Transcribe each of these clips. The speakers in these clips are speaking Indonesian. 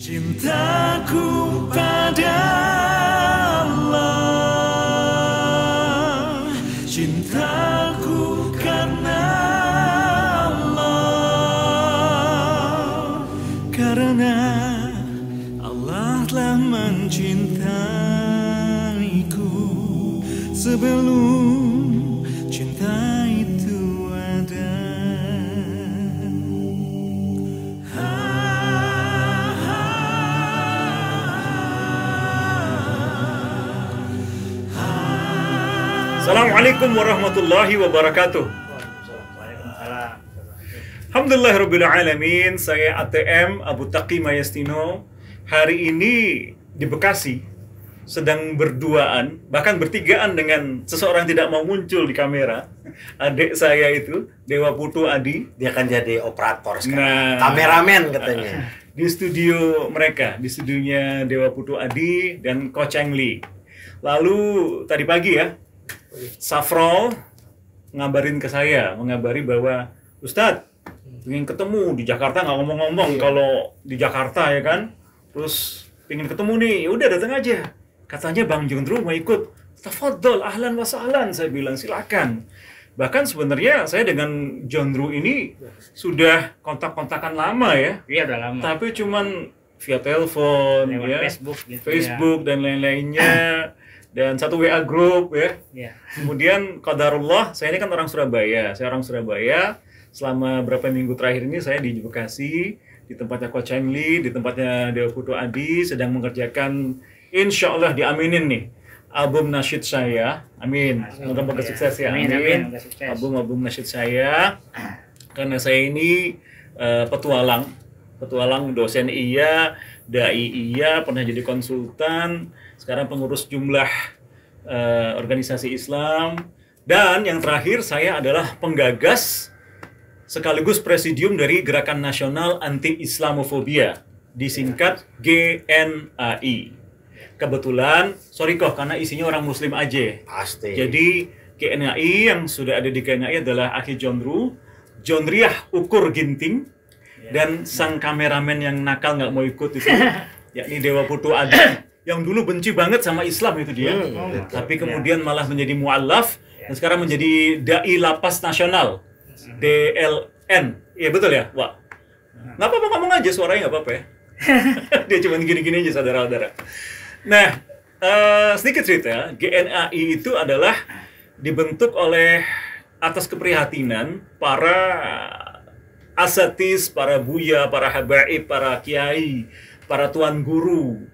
Cintaku pada Allah, cintaku karena Allah, karena Allah telah mencintaiku sebelum cinta itu ada. Assalamualaikum warahmatullahi wabarakatuh. Alhamdulillahirabbil alamin. Saya ATM Abu Taqi Mayastino. Hari ini di Bekasi sedang berduaan, bahkan bertigaan dengan seseorang tidak mau muncul di kamera. Adik saya itu, Dewa Putu Adi. Dia akan jadi operator sekarang. Kameramen katanya. Di studio mereka, di studionya Dewa Putu Adi dan Coach Cheng Lee. Lalu tadi pagi ya, Safrol ngabarin ke saya, mengabari bahwa Ustadz ingin ketemu di Jakarta, nggak ngomong-ngomong kalau di Jakarta ya kan, terus ingin ketemu nih, ya udah datang aja. Katanya Bang Jondro mau ikut. Tafadhol, ahlan wa sahlan, saya bilang silakan. Bahkan sebenarnya saya dengan Jondro ini sudah kontak-kontakan lama ya. Iya udah lama. Tapi cuman via telepon, ya, Facebook dan lain-lainnya. Dan satu WA group ya. Kemudian qadarullah, saya ini kan orang Surabaya. Saya orang Surabaya. Selama berapa minggu terakhir ini saya di Bekasi, di tempatnya Coach Cheng Lee, di tempatnya Dewa Putu Adi, sedang mengerjakan, insya Allah diaminin nih, album nasyid saya. Amin. Semoga sukses ya. Amin. Album nasyid saya. Karena saya ini petualang dosen iya, dai iya, pernah jadi konsultan, sekarang pengurus jumlah organisasi Islam, dan yang terakhir saya adalah penggagas sekaligus presidium dari Gerakan Nasional Anti Islamofobia, disingkat GNAI. Kebetulan, sorry kok, karena isinya orang Muslim aja. Pasti. Jadi GNAI yang sudah ada di GNAI adalah Aki Jondro, Jondriah Ukur Ginting, dan sang kameramen yang nakal nggak mau ikut itu, yakni Dewa Putu Adi, yang dulu benci banget sama Islam itu dia, tapi kemudian malah menjadi mu'allaf, dan sekarang menjadi Dai Lapas Nasional, DLN. Iya betul ya, Wak? Nggak apa-apa, ngomong aja, suaranya nggak apa-apa ya. Dia cuma gini-gini aja, saudara-saudara. Nah, sedikit cerita, GNAI itu adalah dibentuk oleh atas keprihatinan para asatis, para buya, para habaib, para kiai, para tuan guru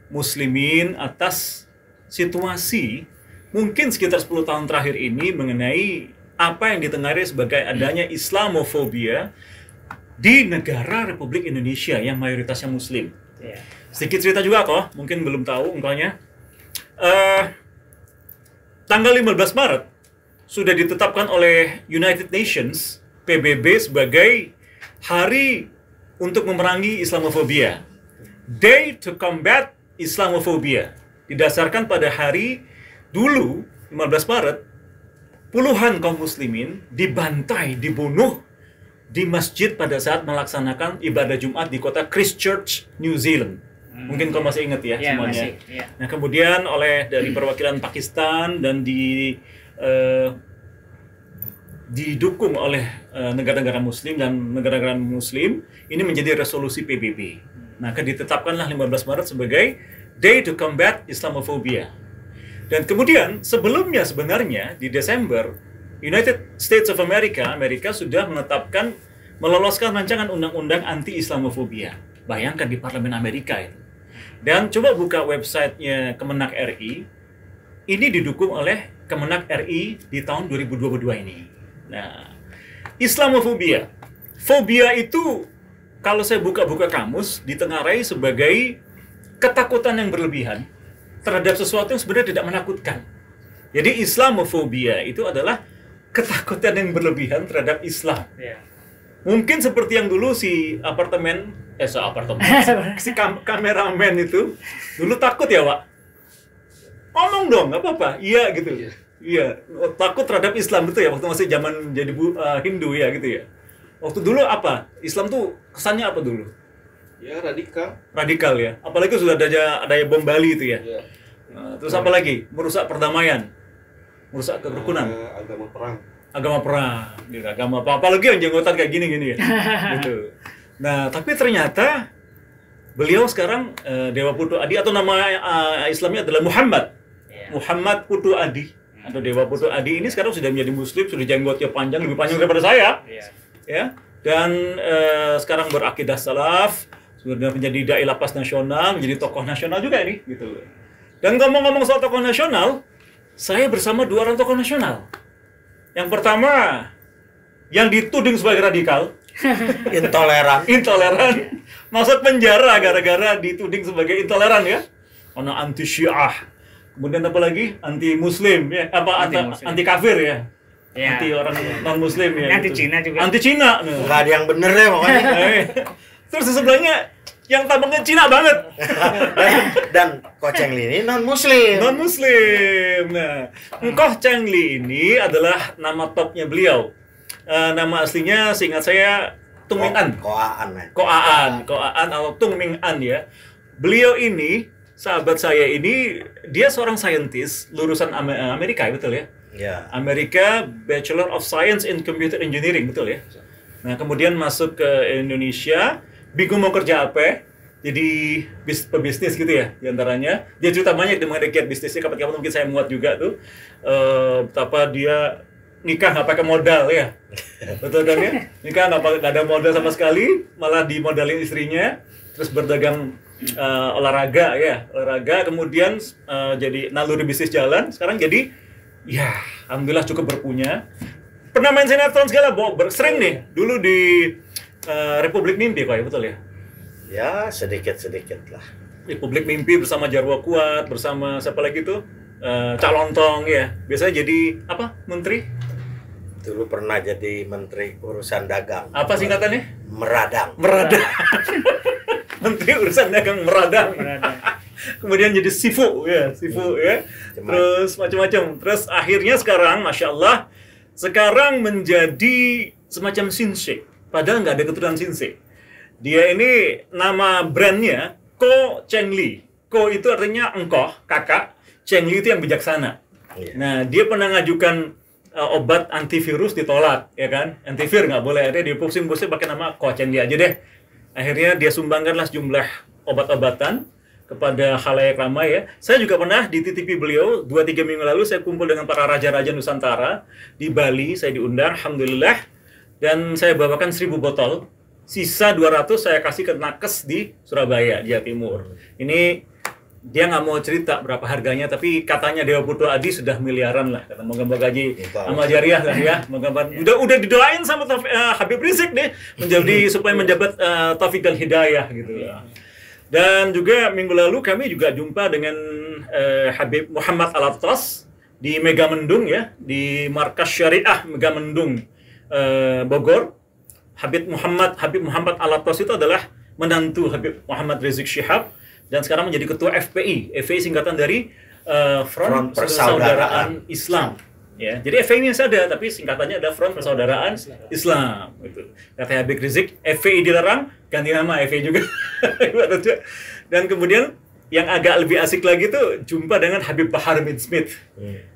muslimin atas situasi mungkin sekitar 10 tahun terakhir ini mengenai apa yang ditengarai sebagai adanya Islamofobia di negara Republik Indonesia yang mayoritasnya Muslim. Sedikit cerita juga kok, mungkin belum tahu engkaunya. Tanggal 15 Maret sudah ditetapkan oleh United Nations PBB sebagai hari untuk memerangi Islamofobia. Day to Combat Islamophobia. Didasarkan pada hari dulu, 15 Maret, puluhan kaum muslimin dibantai, dibunuh di masjid pada saat melaksanakan ibadah Jumat di kota Christchurch, New Zealand. Mungkin kau masih ingat ya semuanya. Nah, kemudian oleh dari perwakilan Pakistan dan didukung oleh negara-negara Muslim dan negara-negara Muslim, ini menjadi resolusi PBB. Maka ditetapkanlah 15 Maret sebagai Day to Combat Islamophobia. Dan kemudian sebelumnya sebenarnya di Desember, United States of America sudah menetapkan meloloskan rancangan undang-undang anti Islamofobia. Bayangkan di Parlemen Amerika itu. Dan coba buka websitenya Kemenak RI. Ini didukung oleh Kemenak RI di tahun 2022 ini. Nah, Islamofobia. Fobia itu kalau saya buka-buka kamus ditengarai sebagai ketakutan yang berlebihan terhadap sesuatu yang sebenarnya tidak menakutkan. Jadi Islamofobia itu adalah ketakutan yang berlebihan terhadap Islam. Mungkin seperti yang dulu si kameramen itu dulu takut ya, Pak. Ngomong dong, nggak apa-apa. Iya gitu. Iya, takut terhadap Islam gitu ya, waktu masih zaman jadi Hindu ya gitu ya. Waktu dulu apa? Islam tuh kesannya apa dulu? Ya, radikal. Radikal ya. Apalagi sudah ada bom Bali itu ya. Ya. Terus apa lagi? Merusak perdamaian. Merusak kerukunan. Agama perang. Agama perang. Gitu, agama apa? Apalagi yang jenggotan kayak gini ya. Gitu. Nah, tapi ternyata beliau sekarang Dewa Putu Adi atau nama Islamnya adalah Muhammad. Muhammad Putu Adi atau Dewa Putu Adi ini sekarang sudah menjadi muslim, sudah jenggotnya panjang, lebih panjang daripada saya. Ya. Dan sekarang berakidah salaf, sudah menjadi dai lapas nasional, menjadi tokoh nasional juga ini gitu. Dan ngomong-ngomong soal tokoh nasional, saya bersama 2 orang tokoh nasional. Yang pertama yang dituding sebagai radikal, intoleran, masuk penjara gara-gara dituding sebagai intoleran ya. Karena anti Syiah. Kemudian apa lagi? Anti Muslim ya, anti kafir ya. Anti orang non Muslim ya. Anti Cina juga. Anti Cina. Nggak ada yang bener ya pokoknya. Terus di sebelahnya yang tampangnya Cina banget. dan Ko Cheng Li ini non Muslim. Non Muslim. Nah, Ko Cheng Li ini adalah nama topnya beliau. Nama aslinya seingat saya Tung Ming An. Ko Aan atau Tung Ming An ya. Beliau ini sahabat saya ini, dia seorang saintis lulusan Amerika, betul ya? Ya. Amerika Bachelor of Science in Computer Engineering, betul ya? Nah, kemudian masuk ke Indonesia, bingung mau kerja apa, jadi pebisnis gitu ya, diantaranya. Dia cerita banyak mengenai kiat bisnisnya, kapan-kapan mungkin saya muat juga tuh. Betapa dia nikah nggak pakai modal ya, betul kan ya? Nikah nggak ada modal sama sekali, malah dimodalin istrinya, terus berdagang olahraga, kemudian jadi naluri bisnis jalan, sekarang jadi ya alhamdulillah cukup berpunya. Pernah main sinetron segala, sering nih dulu di Republik Mimpi kok ya, betul ya? Ya sedikit lah. Republik Mimpi bersama Jarwo Kuat, bersama siapa lagi tuh, Cak Lontong ya, biasanya jadi apa, menteri? Dulu pernah jadi menteri urusan dagang. Apa singkatannya? Meradang. Menteri urusan dagang meradang. Kemudian jadi sifu ya. Terus macam-macam. Terus akhirnya sekarang, masya Allah, sekarang menjadi semacam Shinsei. Padahal nggak ada keturunan Shinsei. Dia ini nama brandnya Ko Cheng Li. Ko itu artinya engkau, kakak. Cheng Li itu yang bijaksana. Nah, dia pernah ngajukan obat antivirus, ditolak, ya kan? Antivir nggak boleh, dia pusing-pusing pakai nama Ko Cheng Li aja deh. Akhirnya dia sumbangkanlah sejumlah obat-obatan kepada khalayak ramai ya. Saya juga pernah dititipi beliau 2-3 minggu lalu, saya kumpul dengan para raja-raja Nusantara di Bali, saya diundang, alhamdulillah, dan saya bawakan 1000 botol. Sisa 200 saya kasih ke nakes di Surabaya, Jawa Timur. Ini dia nggak mau cerita berapa harganya, tapi katanya Dewa Putu Adi sudah miliaran lah, kata moga-moga gaji amal jariah kan ya. Udah didoain sama Habib Rizik deh menjadi supaya menjabat taufik dan hidayah gitu ya. Dan juga minggu lalu kami juga jumpa dengan Habib Muhammad Alatas di Megamendung ya, di Markas Syariah Megamendung Bogor. Habib Muhammad Alatas itu adalah menantu Habib Muhammad Rizik Syihab, dan sekarang menjadi ketua FPI. FPI singkatan dari Front Persaudaraan Islam. Ya, jadi FPI ini ada, tapi singkatannya ada Front Persaudaraan Islam. Gitu. Kata Habib Rizik, FPI dilarang, ganti nama FPI juga. Dan kemudian yang agak lebih asik lagi tuh jumpa dengan Habib Bahar bin Smith.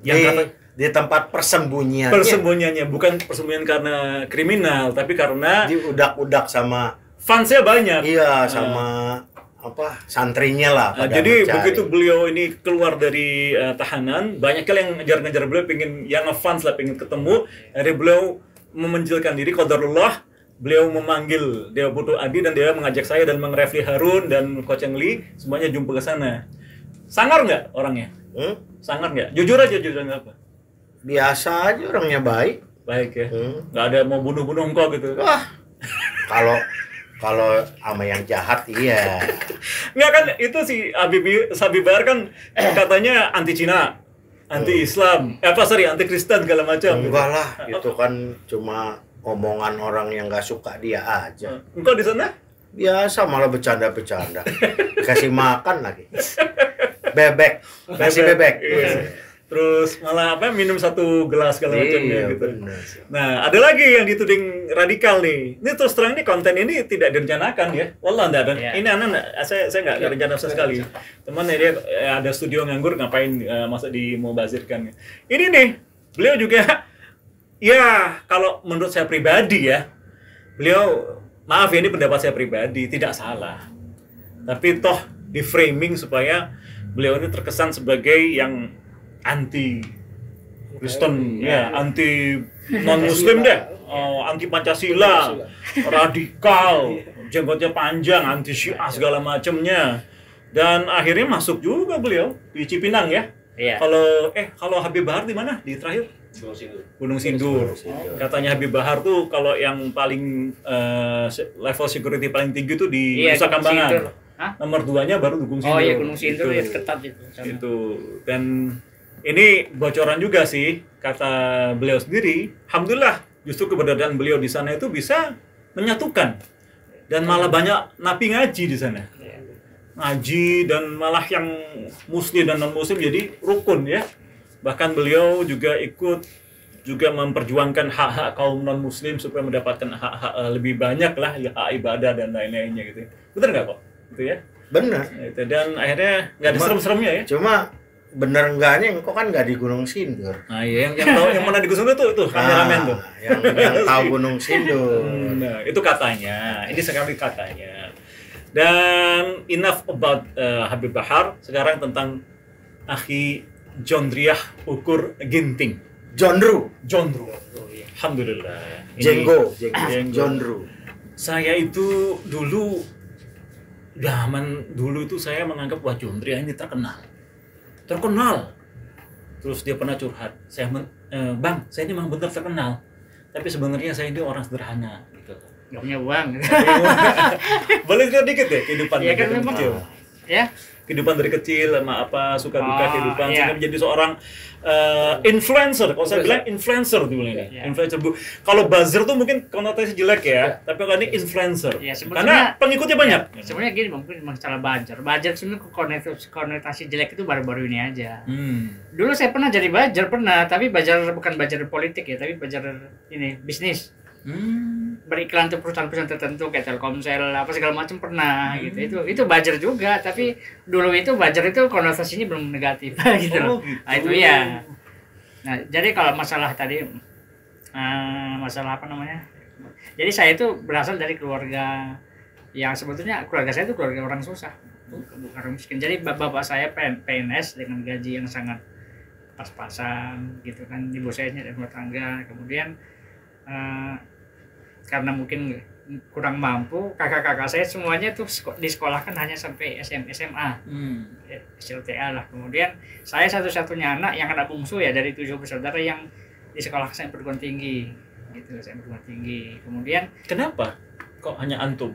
Yang di tempat persembunyiannya. Bukan persembunyian karena kriminal, tapi karena diudak-udak sama fansnya banyak. Iya, sama santrinya lah. Jadi begitu beliau ini keluar dari tahanan, banyak kali yang ngejar-ngejar beliau, yang ngefans lah, pengen ketemu. Akhirnya beliau memenjilkan diri, qadarullah, beliau memanggil Dewa Putu Adi, dan dia mengajak saya dan Mang Refli Harun dan Ko Cheng Li semuanya jumpa ke sana. Sangar nggak orangnya? Sangar nggak? Jujur aja apa? Biasa aja, orangnya baik. Baik ya. Nggak ada mau bunuh-bunuh engkau gitu. Wah. Kalau sama yang jahat iya. Nggak kan, itu si Habib Bahar kan katanya anti Cina, anti Islam, anti Kristen segala macam. Enggak lah, itu kan cuma omongan orang yang nggak suka dia aja. Engkau di sana? Biasa, malah bercanda-bercanda. Kasih makan lagi. Bebek, kasih bebek. Iya. terus malah minum 1 gelas segala macamnya gitu. Bener. Nah, ada lagi yang dituding radikal nih. Ini terus terang, ini konten ini tidak direncanakan ya. Wallah enggak ada. Ini saya enggak rencana sama sekali. Teman dia ada studio nganggur, ngapain masa mau bazirkan. Ini nih, beliau juga ya kalau menurut saya pribadi ya, beliau, maaf ya, ini pendapat saya pribadi, tidak salah. Tapi toh di framing supaya beliau ini terkesan sebagai yang anti Kristen, ya, anti non-Muslim deh, anti Pancasila, radikal, jenggotnya panjang, anti Syiah segala macamnya. Dan akhirnya masuk juga beliau di Cipinang ya. Iya. Kalau Habib Bahar di mana? Di terakhir? Gunung Sindur. Katanya Habib Bahar tuh kalau yang paling level security paling tinggi tuh di Nusa Kambangan. Nomor 2-nya baru Gunung Sindur. Oh iya, Gunung Sindur ya, ketat itu. Itu. Dan ini bocoran juga sih, kata beliau sendiri. Alhamdulillah, justru keberadaan beliau di sana itu bisa menyatukan. Dan malah banyak napi ngaji di sana. Ngaji, dan malah yang muslim dan non-muslim jadi rukun ya. Bahkan beliau juga ikut juga memperjuangkan hak-hak kaum non-muslim supaya mendapatkan hak-hak lebih banyak lah, ya, hak ibadah dan lain-lainnya gitu. Betul nggak kok? Gitu ya? Bener. Gitu. Dan akhirnya nggak ada serem-seremnya ya? Cuma bener enggaknya engkau kan nggak di Gunung Sindur. Nah iya, yang tahu yang mana di Gunung Sindur tuh kameramen tuh. Yang tahu Gunung Sindur. Nah, itu katanya. Ini sekali katanya. Dan enough about Habib Bahar. Sekarang tentang Akhi Jondriah Ukur Ginting. Jondru. Alhamdulillah. Jenggo. Jondru. Saya itu zaman dulu itu saya menganggap wah Jondriah ini terkenal. Terus dia pernah curhat. Bang, saya ini memang benar terkenal. Tapi sebenarnya saya ini orang sederhana gitu. Nggak punya uang. Boleh cerita dikit deh kehidupan ya, kan memang, kecil. Ya. Kehidupan dari kecil, sama apa suka duka kehidupan, sehingga menjadi seorang influencer. Kalau saya bilang influencer dulu ini. Influencer bu. Kalau buzzer tuh mungkin konotasi jelek ya, tapi kalau ini influencer. Ya, karena pengikutnya banyak. Sebenarnya gini, mungkin masalah buzzer. Buzzer sebenarnya konotasi jelek itu baru-baru ini aja. Dulu saya pernah jadi buzzer, tapi buzzer bukan buzzer politik ya, tapi buzzer ini bisnis. Beriklan untuk perusahaan-perusahaan tertentu kayak Telkomsel apa segala macam pernah gitu. Itu buzzer juga, tapi dulu itu buzzer itu konotasinya belum negatif gitu loh. Gitu. Nah, itu ya. Nah, jadi kalau masalah tadi masalah apa namanya? Jadi saya itu berasal dari keluarga yang sebetulnya keluarga saya itu keluarga orang susah, bukan orang miskin. Jadi bapak saya PNS dengan gaji yang sangat pas-pasan gitu kan. Ibu saya dari rumah tangga. Kemudian karena mungkin kurang mampu, kakak-kakak saya semuanya tuh disekolahkan hanya sampai SMA, SLTA lah. Kemudian saya satu-satunya anak yang anak bungsu ya dari 7 bersaudara yang disekolahkan sampai perguruan tinggi, gitu, sampai perguruan tinggi. Kemudian kenapa kok hanya antum?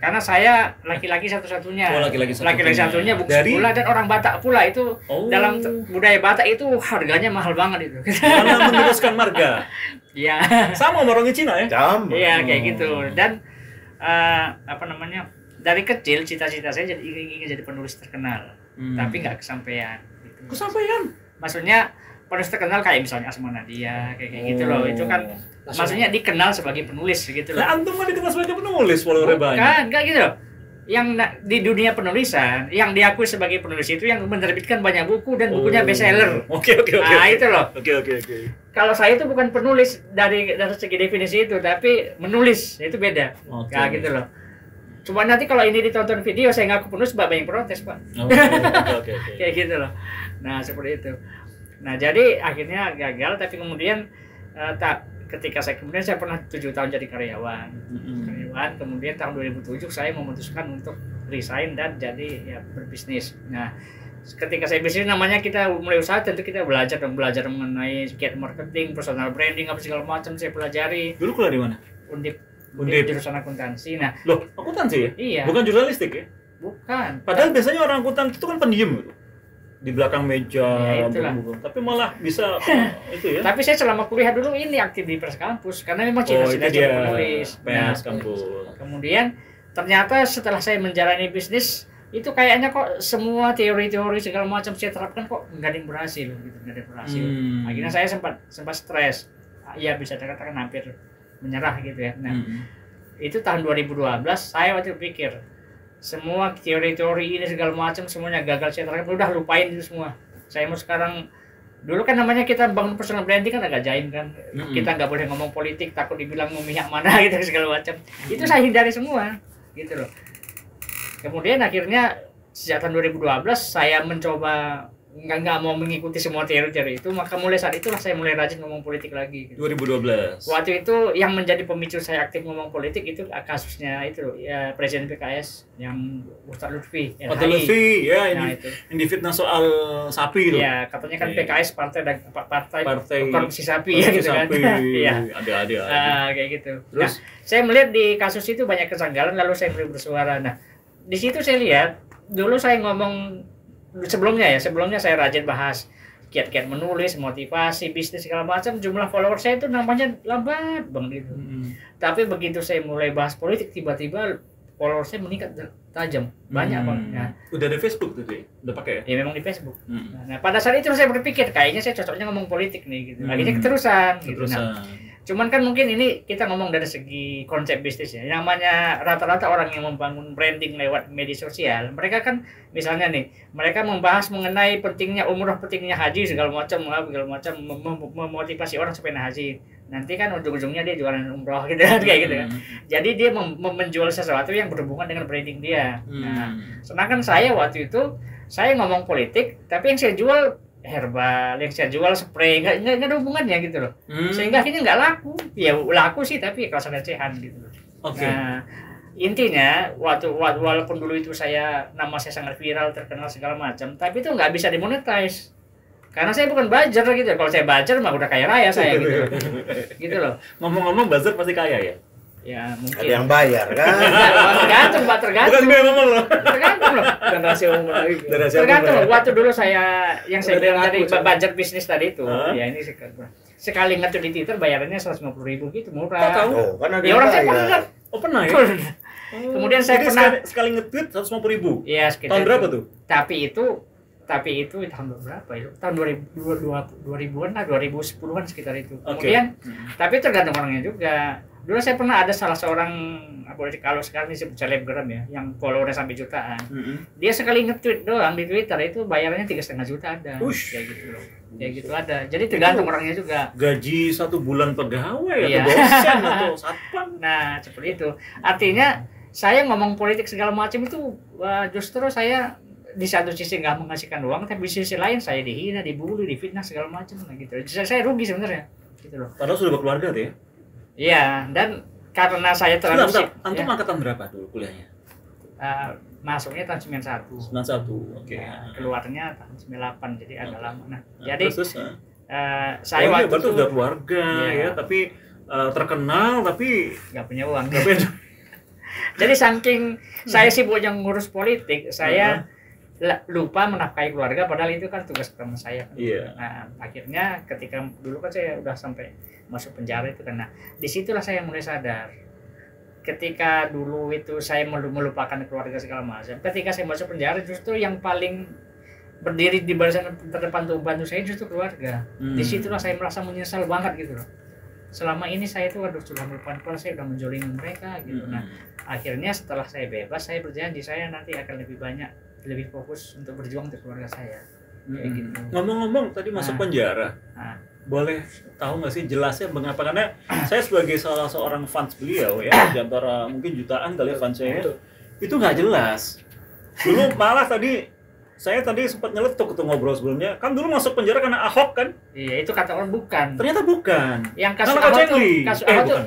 Karena saya laki-laki satu-satunya. Oh, laki-laki satunya bungsu pula dan orang Batak pula itu. Dalam budaya Batak itu harganya mahal banget itu. Karena meneruskan marga. Iya. Sama sama orang Cina ya? Iya, kayak gitu. Dan dari kecil cita-cita saya ingin jadi penulis terkenal. Tapi nggak kesampaian gitu. Kesampaian? Maksudnya penulis terkenal kayak misalnya Asma Nadia kayak gitu loh. Itu kan maksudnya dikenal sebagai penulis gitu loh. Nah, antum kan dikenal sebagai penulis followernya banyak. Kan enggak gitu loh. Yang di dunia penulisan, yang diakui sebagai penulis itu yang menerbitkan banyak buku dan bukunya bestseller. Oke. Nah, itu loh. Oke. Kalau saya itu bukan penulis dari segi definisi itu, tapi menulis. Itu beda. Nah, gitu loh. Cuma nanti kalau ini ditonton video saya ngaku penulis, banyak protes, Pak. Oke. Kayak gitu loh. Nah, seperti itu. Nah, jadi akhirnya gagal, tapi kemudian ketika saya pernah 7 tahun jadi karyawan. Kemudian tahun 2007 saya memutuskan untuk resign dan jadi ya berbisnis. Nah, ketika saya bisnis namanya kita mulai usaha, tentu kita belajar mengenai marketing, personal branding, apa segala macam saya pelajari. Dulu kuliah di mana? Undip. Jurusan akuntansi. Nah, loh, akuntansi ya? Iya. Bukan jurnalistik ya? Bukan. Padahal biasanya orang akuntansi itu kan pendiam gitu. Di belakang meja, ya, tapi malah bisa itu ya. Tapi saya selama kuliah dulu ini aktif di Pers Kampus karena memang cita-cita jadi penulis. Pers Kampus. Kemudian ternyata setelah saya menjalani bisnis itu kayaknya kok semua teori-teori segala macam saya terapkan kok nggak ada yang berhasil gitu, nggak ada yang berhasil. Akhirnya saya sempat stres, ya bisa dikatakan hampir menyerah gitu ya. Nah itu tahun 2012 saya waktu pikir semua teori-teori ini segala macam semuanya gagal saya terapkan, udah lupain itu semua. Saya mau sekarang, dulu kan namanya kita bangun personal branding kan agak jaim kan, kita nggak boleh ngomong politik takut dibilang memihak mana gitu segala macam. Itu saya hindari semua gitu loh. Kemudian akhirnya sejak tahun 2012 saya mencoba nggak mau mengikuti semua teori-teori itu, maka mulai saat itulah saya mulai rajin ngomong politik lagi gitu. 2012 waktu itu yang menjadi pemicu saya aktif ngomong politik itu kasusnya itu ya, Presiden PKS yang Ustadz Lutfi ya, Lutfi ya, nah, ini difitnah soal sapi itu ya, katanya kan PKS partai korupsi sapi ya gitu kan. Iya, ada kayak gitu. Terus saya melihat di kasus itu banyak kejanggalan, lalu saya mulai bersuara. Nah di situ saya lihat dulu saya ngomong sebelumnya saya rajin bahas kiat-kiat menulis, motivasi, bisnis segala macam, jumlah follower saya itu namanya lambat banget gitu. Tapi begitu saya mulai bahas politik, tiba-tiba follower saya meningkat tajam, banyak banget. Nah, udah ada Facebook tuh, udah pakai ya? Ya memang di Facebook. Nah, pada saat itu saya berpikir kayaknya saya cocoknya ngomong politik nih gitu. Akhirnya keterusan. Gitu. Nah, cuman kan mungkin ini kita ngomong dari segi konsep bisnis ya. Namanya rata-rata orang yang membangun branding lewat media sosial, mereka kan misalnya nih, mereka membahas mengenai pentingnya umroh, pentingnya haji segala macam, memotivasi orang supaya haji. Nanti kan ujung-ujungnya dia jualan umroh gitu kan kayak gitu kan. Jadi dia menjual sesuatu yang berhubungan dengan branding dia. Nah, sedangkan saya waktu itu saya ngomong politik, tapi yang saya jual herbal, yang saya jual spray, nggak ada hubungannya gitu loh. Sehingga akhirnya nggak laku. Ya laku sih tapi kelasan recehan gitu loh. Nah, intinya walaupun dulu itu nama saya sangat viral, terkenal segala macam, tapi itu nggak bisa dimonetize. Karena saya bukan buzzer gitu. Kalau saya buzzer mah udah kaya raya saya gitu loh. Gitu loh. Ngomong-ngomong buzzer pasti kaya ya? Ya mungkin. Ada yang bayar kan? Tergantung. Bukan gue ngomong loh. Tergantung loh. Dan rahasia umum lagi. Tergantung loh. Waktu dulu yang saya bilang tadi budget bisnis tadi itu, ya ini sekali nge-tweet di Twitter bayarannya 150.000 gitu, murah. Kok tahu? Oh, kan ada ya orang saya pernah. Oh pernah ya? Kemudian saya pernah sekali nge-tweet 150.000. Iya, tahun berapa tuh? Tapi itu tahun berapa ya? Tahun 2000-an lah, 2010-an sekitar itu. Kemudian tapi tergantung orangnya juga. Dulu saya pernah ada salah seorang kalau sekarang disebut selebgram ya, yang followernya sampai jutaan. Dia sekali nge-tweet doang di Twitter itu bayarannya 3,5 juta ada. Kayak gitu loh. Kayak gitu ada. Jadi tergantung orangnya juga. Gaji 1 bulan pegawai atau dosen atau satpam. Nah, seperti itu. Artinya saya ngomong politik segala macam itu justru saya di satu sisi nggak menghasilkan uang, tapi di sisi lain saya dihina, dibully, difitnah segala macam gitu. Saya rugi sebenarnya. Gitu loh. Padahal sudah berkeluarga tuh ya? Iya, dan karena saya terlalu antum angkatan berapa dulu kuliahnya? Masuknya tahun 91. 91, oke. Keluarnya tahun 98, jadi agak lama. Nah, jadi saya waktu itu udah keluarga ya, tapi terkenal tapi nggak punya uang. Jadi saking saya sibuknya ngurus politik, saya lupa menafkahi keluarga, padahal itu kan tugas pertama saya. Nah, akhirnya ketika dulu kan saya udah sampai masuk penjara itu kan. Nah, disitulah saya mulai sadar. Ketika dulu itu saya melupakan keluarga segala macam. Ketika saya masuk penjara justru yang paling berdiri di barisan terdepan untuk bantu saya justru keluarga. Disitulah saya merasa menyesal banget gitu loh. Selama ini saya itu sudah melupakan keluarga, saya sudah menjolimi mereka gitu. Nah, akhirnya setelah saya bebas, saya berjanji saya nanti akan lebih fokus untuk berjuang untuk keluarga saya. Kayak gitu. Ngomong-ngomong tadi masuk penjara. Boleh tahu nggak sih jelasnya mengapa? Karena saya sebagai salah seorang fans beliau ya, di antara mungkin jutaan kali fans saya itu nggak jelas. Dulu malah saya tadi sempat nyeletuk tuh ngobrol sebelumnya. Kan dulu masuk penjara karena Ahok kan? Iya, itu kata orang bukan. Ternyata bukan. Yang kasus Ahok tuh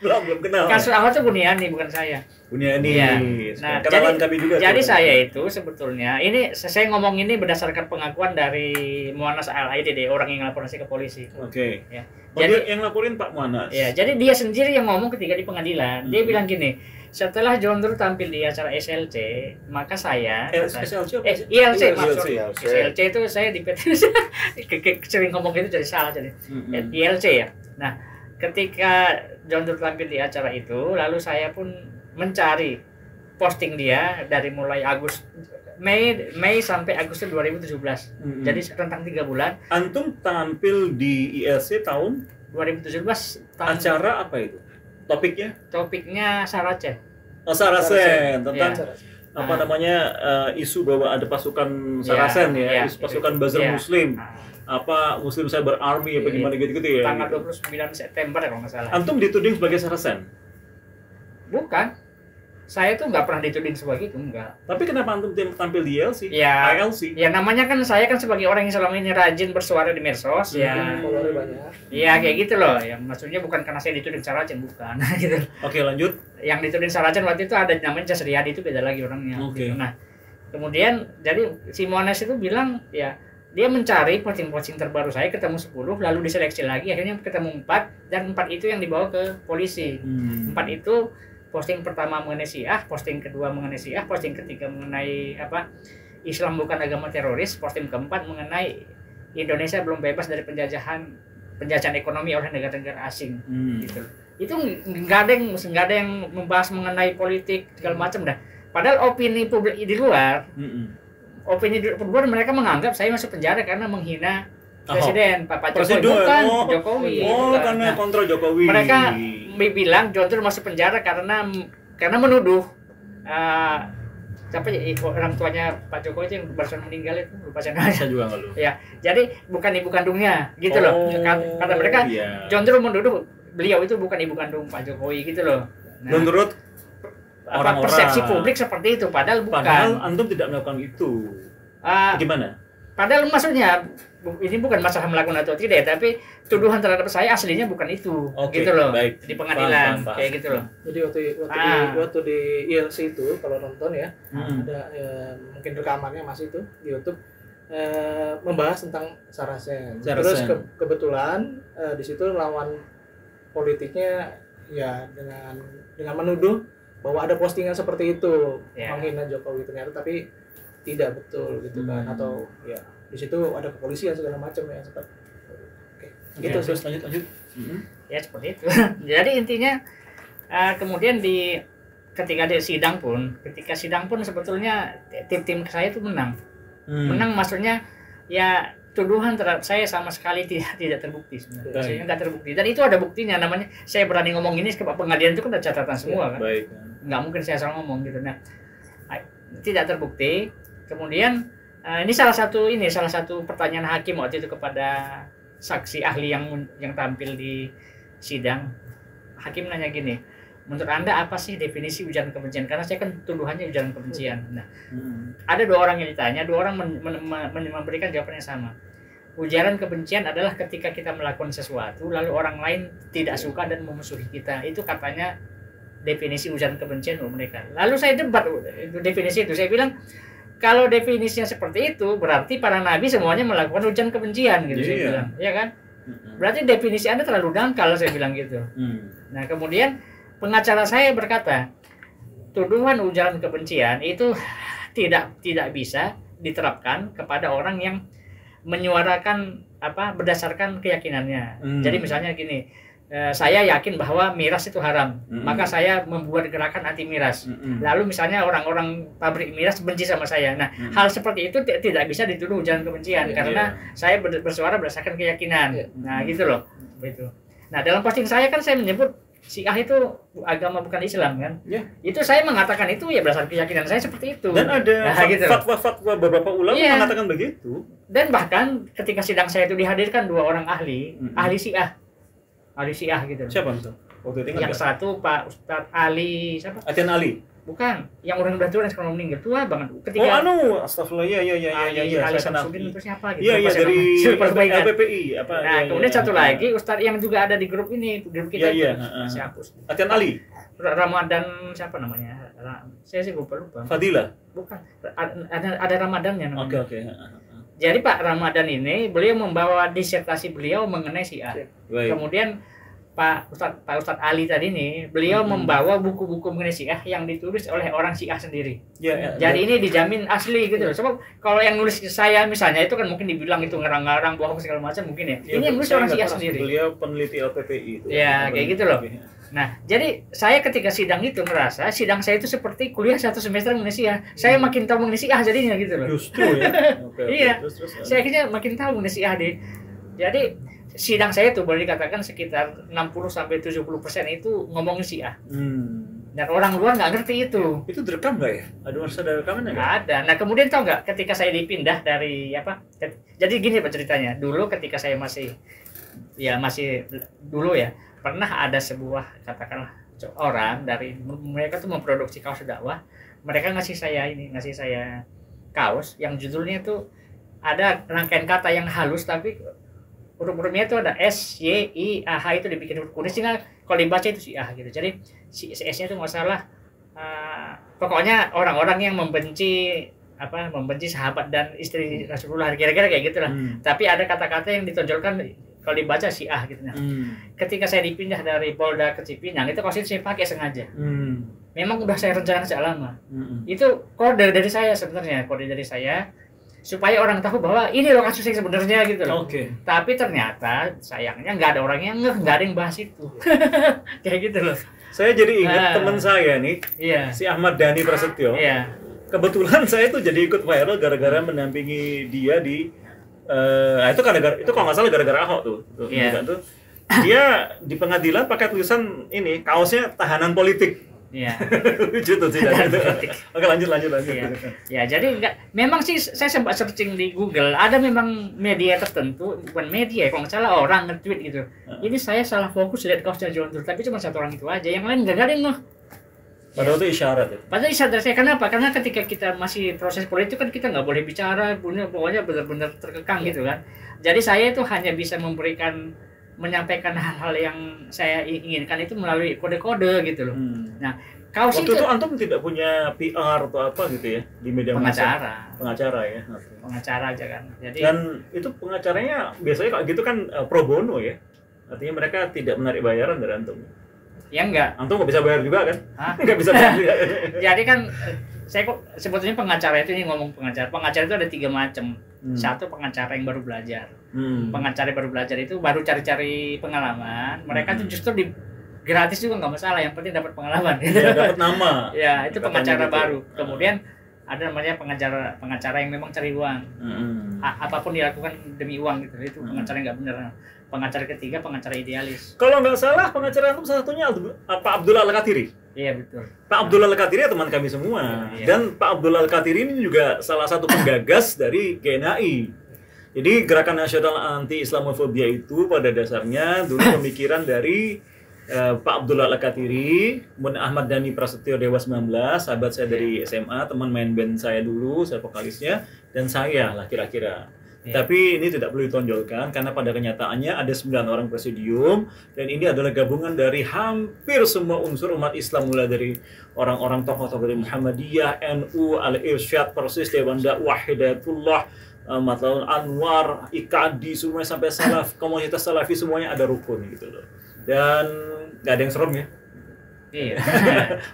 belum kenal. Kasus Ahok tuh Buniani, bukan saya. Buniani. Ya. Nah, kenalan kami juga. Jadi saya itu sebetulnya saya ngomong ini berdasarkan pengakuan dari Muanas Al-Aidid, orang yang lapor ke polisi. Oke. Ya. Jadi yang laporin Pak Muanas. Ya, jadi dia sendiri yang ngomong ketika di pengadilan. Dia bilang gini, setelah John Doe tampil di acara SLC, maka saya ILC maksudnya. SLC itu saya di PT sering ngomong gitu jadi salah jadi. ILC ya. Nah, ketika John Doe tampil di acara itu, lalu saya pun mencari posting dia dari mulai Mei sampai Agustus 2017. Jadi rentang 3 bulan. Antum tampil di ILC tahun 2017. Acara apa itu? Topiknya Saracen. Saracen tentang apa namanya isu bahwa ada pasukan Saracen isu pasukan buzzer Muslim. Apa Muslim Cyber Army apa gimana gitu ya. Tanggal 29 September kalau nggak salah. Antum dituding sebagai Saracen? Bukan. Saya tuh nggak pernah dituding sebagai itu, enggak. Tapi kenapa antum tampil di ILC? ILC? Ya namanya kan saya kan sebagai orang yang selama ini rajin bersuara di medsos, followernya banyak. Iya kayak gitu loh. Ya maksudnya bukan karena saya dituding Saracen, bukan. Gitu. Oke, lanjut. Yang dituding Saracen waktu itu ada namanya Jasriyadi, itu beda lagi orangnya. Oke. Gitu. Nah, kemudian jadi si Mones itu bilang ya dia mencari posting-posting terbaru saya, ketemu 10, lalu diseleksi lagi, akhirnya ketemu 4, dan 4 itu yang dibawa ke polisi. 4 itu posting pertama mengenai Syiah, posting kedua mengenai Syiah, posting ketiga mengenai Islam bukan agama teroris, posting keempat mengenai Indonesia belum bebas dari penjajahan ekonomi oleh negara-negara asing. Gitu. Itu nggak ada yang membahas mengenai politik segala macam dah. Padahal opini publik di luar, mereka menganggap saya masuk penjara karena menghina Presiden, Pak Jokowi, bukan Jokowi. Karena kontrol Jokowi. Mereka bilang Jontor masuk penjara karena menuduh orang tuanya Pak Jokowi itu yang barusan meninggal itu, lupa saya juga nggak lupa. Ya, jadi bukan ibu kandungnya, gitu loh. Kata mereka, Jontor menuduh beliau itu bukan ibu kandung Pak Jokowi, gitu loh. Nah, menurut orang-orang persepsi publik seperti itu, padahal bukan. Padahal antum tidak melakukan itu. Gimana? Padahal maksudnya ini bukan masalah melakukan atau tidak, tapi tuduhan terhadap saya aslinya bukan itu, gitu loh. Baik. Di pengadilan kayak gitu loh. Jadi waktu di ILC itu kalau nonton ya, ada mungkin rekamannya masih itu di YouTube membahas tentang Saracen. Terus kebetulan di situ lawan politiknya ya dengan menuduh bahwa ada postingan seperti itu menghina Jokowi, ternyata tapi tidak betul gitu kan, atau ya di situ ada kepolisian segala macam ya seperti gitu. Terus lanjut ya seperti itu. Jadi intinya kemudian ketika sidang pun sebetulnya tim saya itu menang maksudnya ya tuduhan terhadap saya sama sekali tidak terbukti sebenarnya. Saya nggak terbukti, dan itu ada buktinya, namanya saya berani ngomong ini ke pengadilan itu kan ada catatan semua kan. Baik. Nggak mungkin saya salah ngomong gitu. Nah, tidak terbukti. Kemudian ini salah satu pertanyaan hakim waktu itu kepada saksi ahli yang tampil di sidang. Hakim nanya gini, menurut Anda apa sih definisi ujaran kebencian? Karena saya kan tuduhannya ujaran kebencian. Nah, ada 2 orang yang ditanya, 2 orang memberikan jawaban yang sama. Ujaran kebencian adalah ketika kita melakukan sesuatu lalu orang lain tidak suka dan memusuhi kita. Itu katanya definisi ujaran kebencian untuk mereka. Lalu saya debat definisi itu. Saya bilang kalau definisinya seperti itu berarti para nabi semuanya melakukan ujaran kebencian gitu. Saya bilang, ya kan? Berarti definisi Anda terlalu dangkal, saya bilang gitu. Nah, kemudian pengacara saya berkata, tuduhan ujaran kebencian itu tidak bisa diterapkan kepada orang yang menyuarakan berdasarkan keyakinannya. Jadi misalnya gini, saya yakin bahwa miras itu haram, maka saya membuat gerakan anti miras. Lalu misalnya orang-orang pabrik miras benci sama saya. Nah, hal seperti itu tidak bisa dituduh ujaran kebencian karena saya bersuara berdasarkan keyakinan. Nah, gitu loh. Begitu. Nah, dalam posting saya kan saya menyebut Syiah itu agama bukan Islam kan. Itu saya mengatakan itu ya berdasarkan keyakinan saya seperti itu. Dan ada fatwa beberapa ulama mengatakan begitu. Dan bahkan ketika sidang saya itu dihadirkan 2 orang ahli Syiah gitu. Siapa itu? Waktu itu yang satu Pak Ustadz Ali, siapa? Atian Ali. Bukan, yang udah tua dan sekarang meninggal, tua banget. Ketika astagfirullah, Ali Samsudin itu siapa gitu. Iya, dari LPPI apa. Nah, kemudian satu lagi Ustadz yang juga ada di grup kita. Siapa? Atian Ali. Ramadan siapa namanya? Saya sih lupa. Fadilah. Bukan. Ada Ramadannya namanya. Oke. Jadi Pak Ramadan ini beliau membawa disertasi beliau mengenai Syiah. Kemudian Pak Ustadz Ali tadi ini beliau membawa buku-buku mengenai Syiah yang ditulis oleh orang Syiah sendiri. Jadi ini dijamin asli gitu loh. Sebab kalau yang nulis saya misalnya itu kan mungkin dibilang itu ngarang-ngarang bohong segala macam mungkin ya. Ini yang nulis orang Syiah sendiri. Beliau peneliti LPPI itu. Ya kayak gitu loh. Nah, jadi saya ketika sidang itu merasa sidang saya itu seperti kuliah 1 semester mengenai Syiah. Saya makin tahu mengenai Syiah jadinya gitu loh. Justru ya. Iya. Saya akhirnya makin tahu mengenai Syiah deh. Jadi sidang saya itu boleh dikatakan sekitar 60-70% itu ngomongin Syiah. Dan orang luar nggak ngerti itu. Itu direkam nggak ya? Ada rekamannya nggak? Ada. Nah kemudian tahu nggak ketika saya dipindah dari apa? Jadi gini Pak ceritanya. Dulu ketika saya masih dulu ya, pernah ada sebuah katakanlah orang dari mereka tuh memproduksi kaos dakwah. Mereka ngasih saya kaos yang judulnya tuh ada rangkaian kata yang halus tapi huruf-hurufnya itu ada S, Y, I, A, H itu dibikin huruf kuning sehingga kalau dibaca itu Syiah gitu. Jadi si S-nya itu nggak salah pokoknya orang-orang yang membenci sahabat dan istri Rasulullah kira-kira kayak gitulah. Tapi ada kata-kata yang ditonjolkan kalau dibaca Syiah gitu. Nah, ketika saya dipindah dari Polda ke Cipinang itu kaos itu saya pakai sengaja. Memang udah saya rencanakan sejak lama. Itu kode dari saya sebenarnya, supaya orang tahu bahwa ini loh kasus yang sebenarnya gitu loh. Tapi ternyata sayangnya nggak ada orang yang nggak ada yang bahas itu. Kayak gitu loh. Saya jadi ingat teman saya nih, si Ahmad Dhani Prasetyo. Kebetulan saya tuh jadi ikut viral gara-gara mendampingi dia di itu kalau nggak salah gara-gara Ahok tuh. Dia di pengadilan pakai tulisan ini kaosnya tahanan politik. Iya. Lucu tuh sih. Oke lanjut. Ya jadi memang sih saya sempat searching di Google ada memang media tertentu bukan media kalau nggak salah orang nge-tweet gitu. Ini saya salah fokus lihat kaosnya Jontur tapi cuma satu orang itu aja yang lain nggak ada yang ngeh. Padahal itu isyarat ya. Padahal isyarat saya kenapa? Karena ketika kita masih proses politik kan kita nggak boleh bicara, pokoknya benar-benar terkekang gitu kan. Jadi saya itu hanya bisa menyampaikan hal-hal yang saya inginkan itu melalui kode-kode gitu loh. Nah, kaos waktu itu antum tidak punya PR atau apa gitu ya di media massa? Pengacara ya. Pengacara aja kan. Jadi dan itu pengacaranya biasanya kayak gitu kan pro bono ya. Artinya mereka tidak menarik bayaran dari antum. Ya enggak. Antum nggak bisa bayar juga kan? Nggak bisa bayar. Jadi kan saya kok sebetulnya pengacara itu ini ngomong pengacara. Pengacara itu ada 3 macam. Satu pengacara yang baru belajar. Pengacara yang baru belajar itu baru cari-cari pengalaman. Mereka tuh justru gratis juga nggak masalah. Yang penting dapat pengalaman. Ya, dapat nama. Ya itu pengacara gitu. Baru. Kemudian ada namanya pengacara yang memang cari uang. Apapun dilakukan demi uang gitu. Itu pengacara yang nggak benar. Pengacara ketiga pengacara idealis. Kalau nggak salah pengacara itu salah satunya Pak Abdullah Al-Qatiri. Iya betul. Pak Abdullah Al-Qatiri ya teman kami semua. Iya. Dan Pak Abdullah Al-Qatiri ini juga salah satu penggagas dari GNAI. Jadi Gerakan Nasional Anti Islamofobia itu pada dasarnya dulu pemikiran dari Pak Abdullah Al-Qatiri, kemudian Ahmad Dhani Prasetyo Dewa 19, sahabat saya dari SMA, teman main band saya dulu, saya vokalisnya, dan saya lah kira-kira. Tapi ini tidak perlu ditonjolkan karena pada kenyataannya ada 9 orang presidium dan ini adalah gabungan dari hampir semua unsur umat Islam mulai dari orang-orang tokoh-tokoh dari Muhammadiyah, NU, Al-Irsyad, Persis, Dewan Dakwah, Hidayatullah, Matlaul Anwar, IKADI, semuanya sampai salaf, komunitas salafi semuanya ada rukun gitu loh. Dan nggak ada yang serem ya. Iya.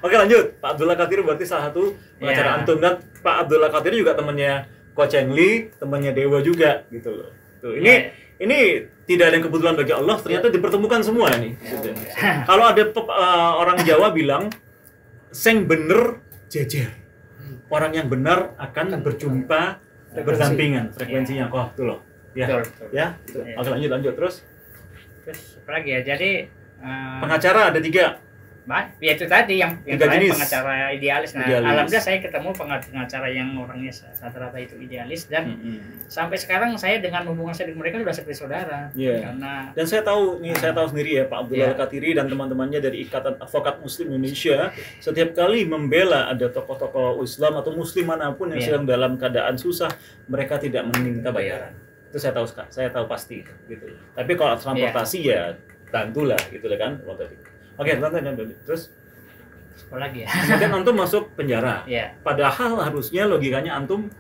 Oke lanjut, Pak Abdullah Qatiri berarti salah satu pengacara antum dan Pak Abdullah Qatiri juga temannya Ko Cheng Li, temannya Dewa juga gitu loh. Tuh, ini tidak ada yang kebetulan bagi Allah, ternyata dipertemukan semua nih. Gitu. Kalau ada orang Jawa bilang seng bener jejer. Orang yang benar akan berjumpa berdampingan frekuensinya. Kok tuh loh. Ya. Betul. Ya. Oke lanjut terus. Terus apa lagi ya? Jadi pengacara ada 3. Ya itu tadi yang pengacara idealis. Nah, alhamdulillah saya ketemu pengacara yang orangnya rata-rata itu idealis dan sampai sekarang saya dengan hubungan saya dengan mereka sudah seperti saudara. Karena dan saya tahu sendiri ya Pak Abdullah Al-Qatiri dan teman-temannya dari Ikatan Advokat Muslim Indonesia setiap kali membela ada tokoh-tokoh Islam atau Muslim manapun yang sedang dalam keadaan susah, mereka tidak meminta bayaran. Itu saya tahu pasti gitu. Tapi kalau transportasi ya bantulah gitu kan. Oke, terus apa lagi ya? Kemudian antum masuk penjara. Padahal harusnya logikanya antum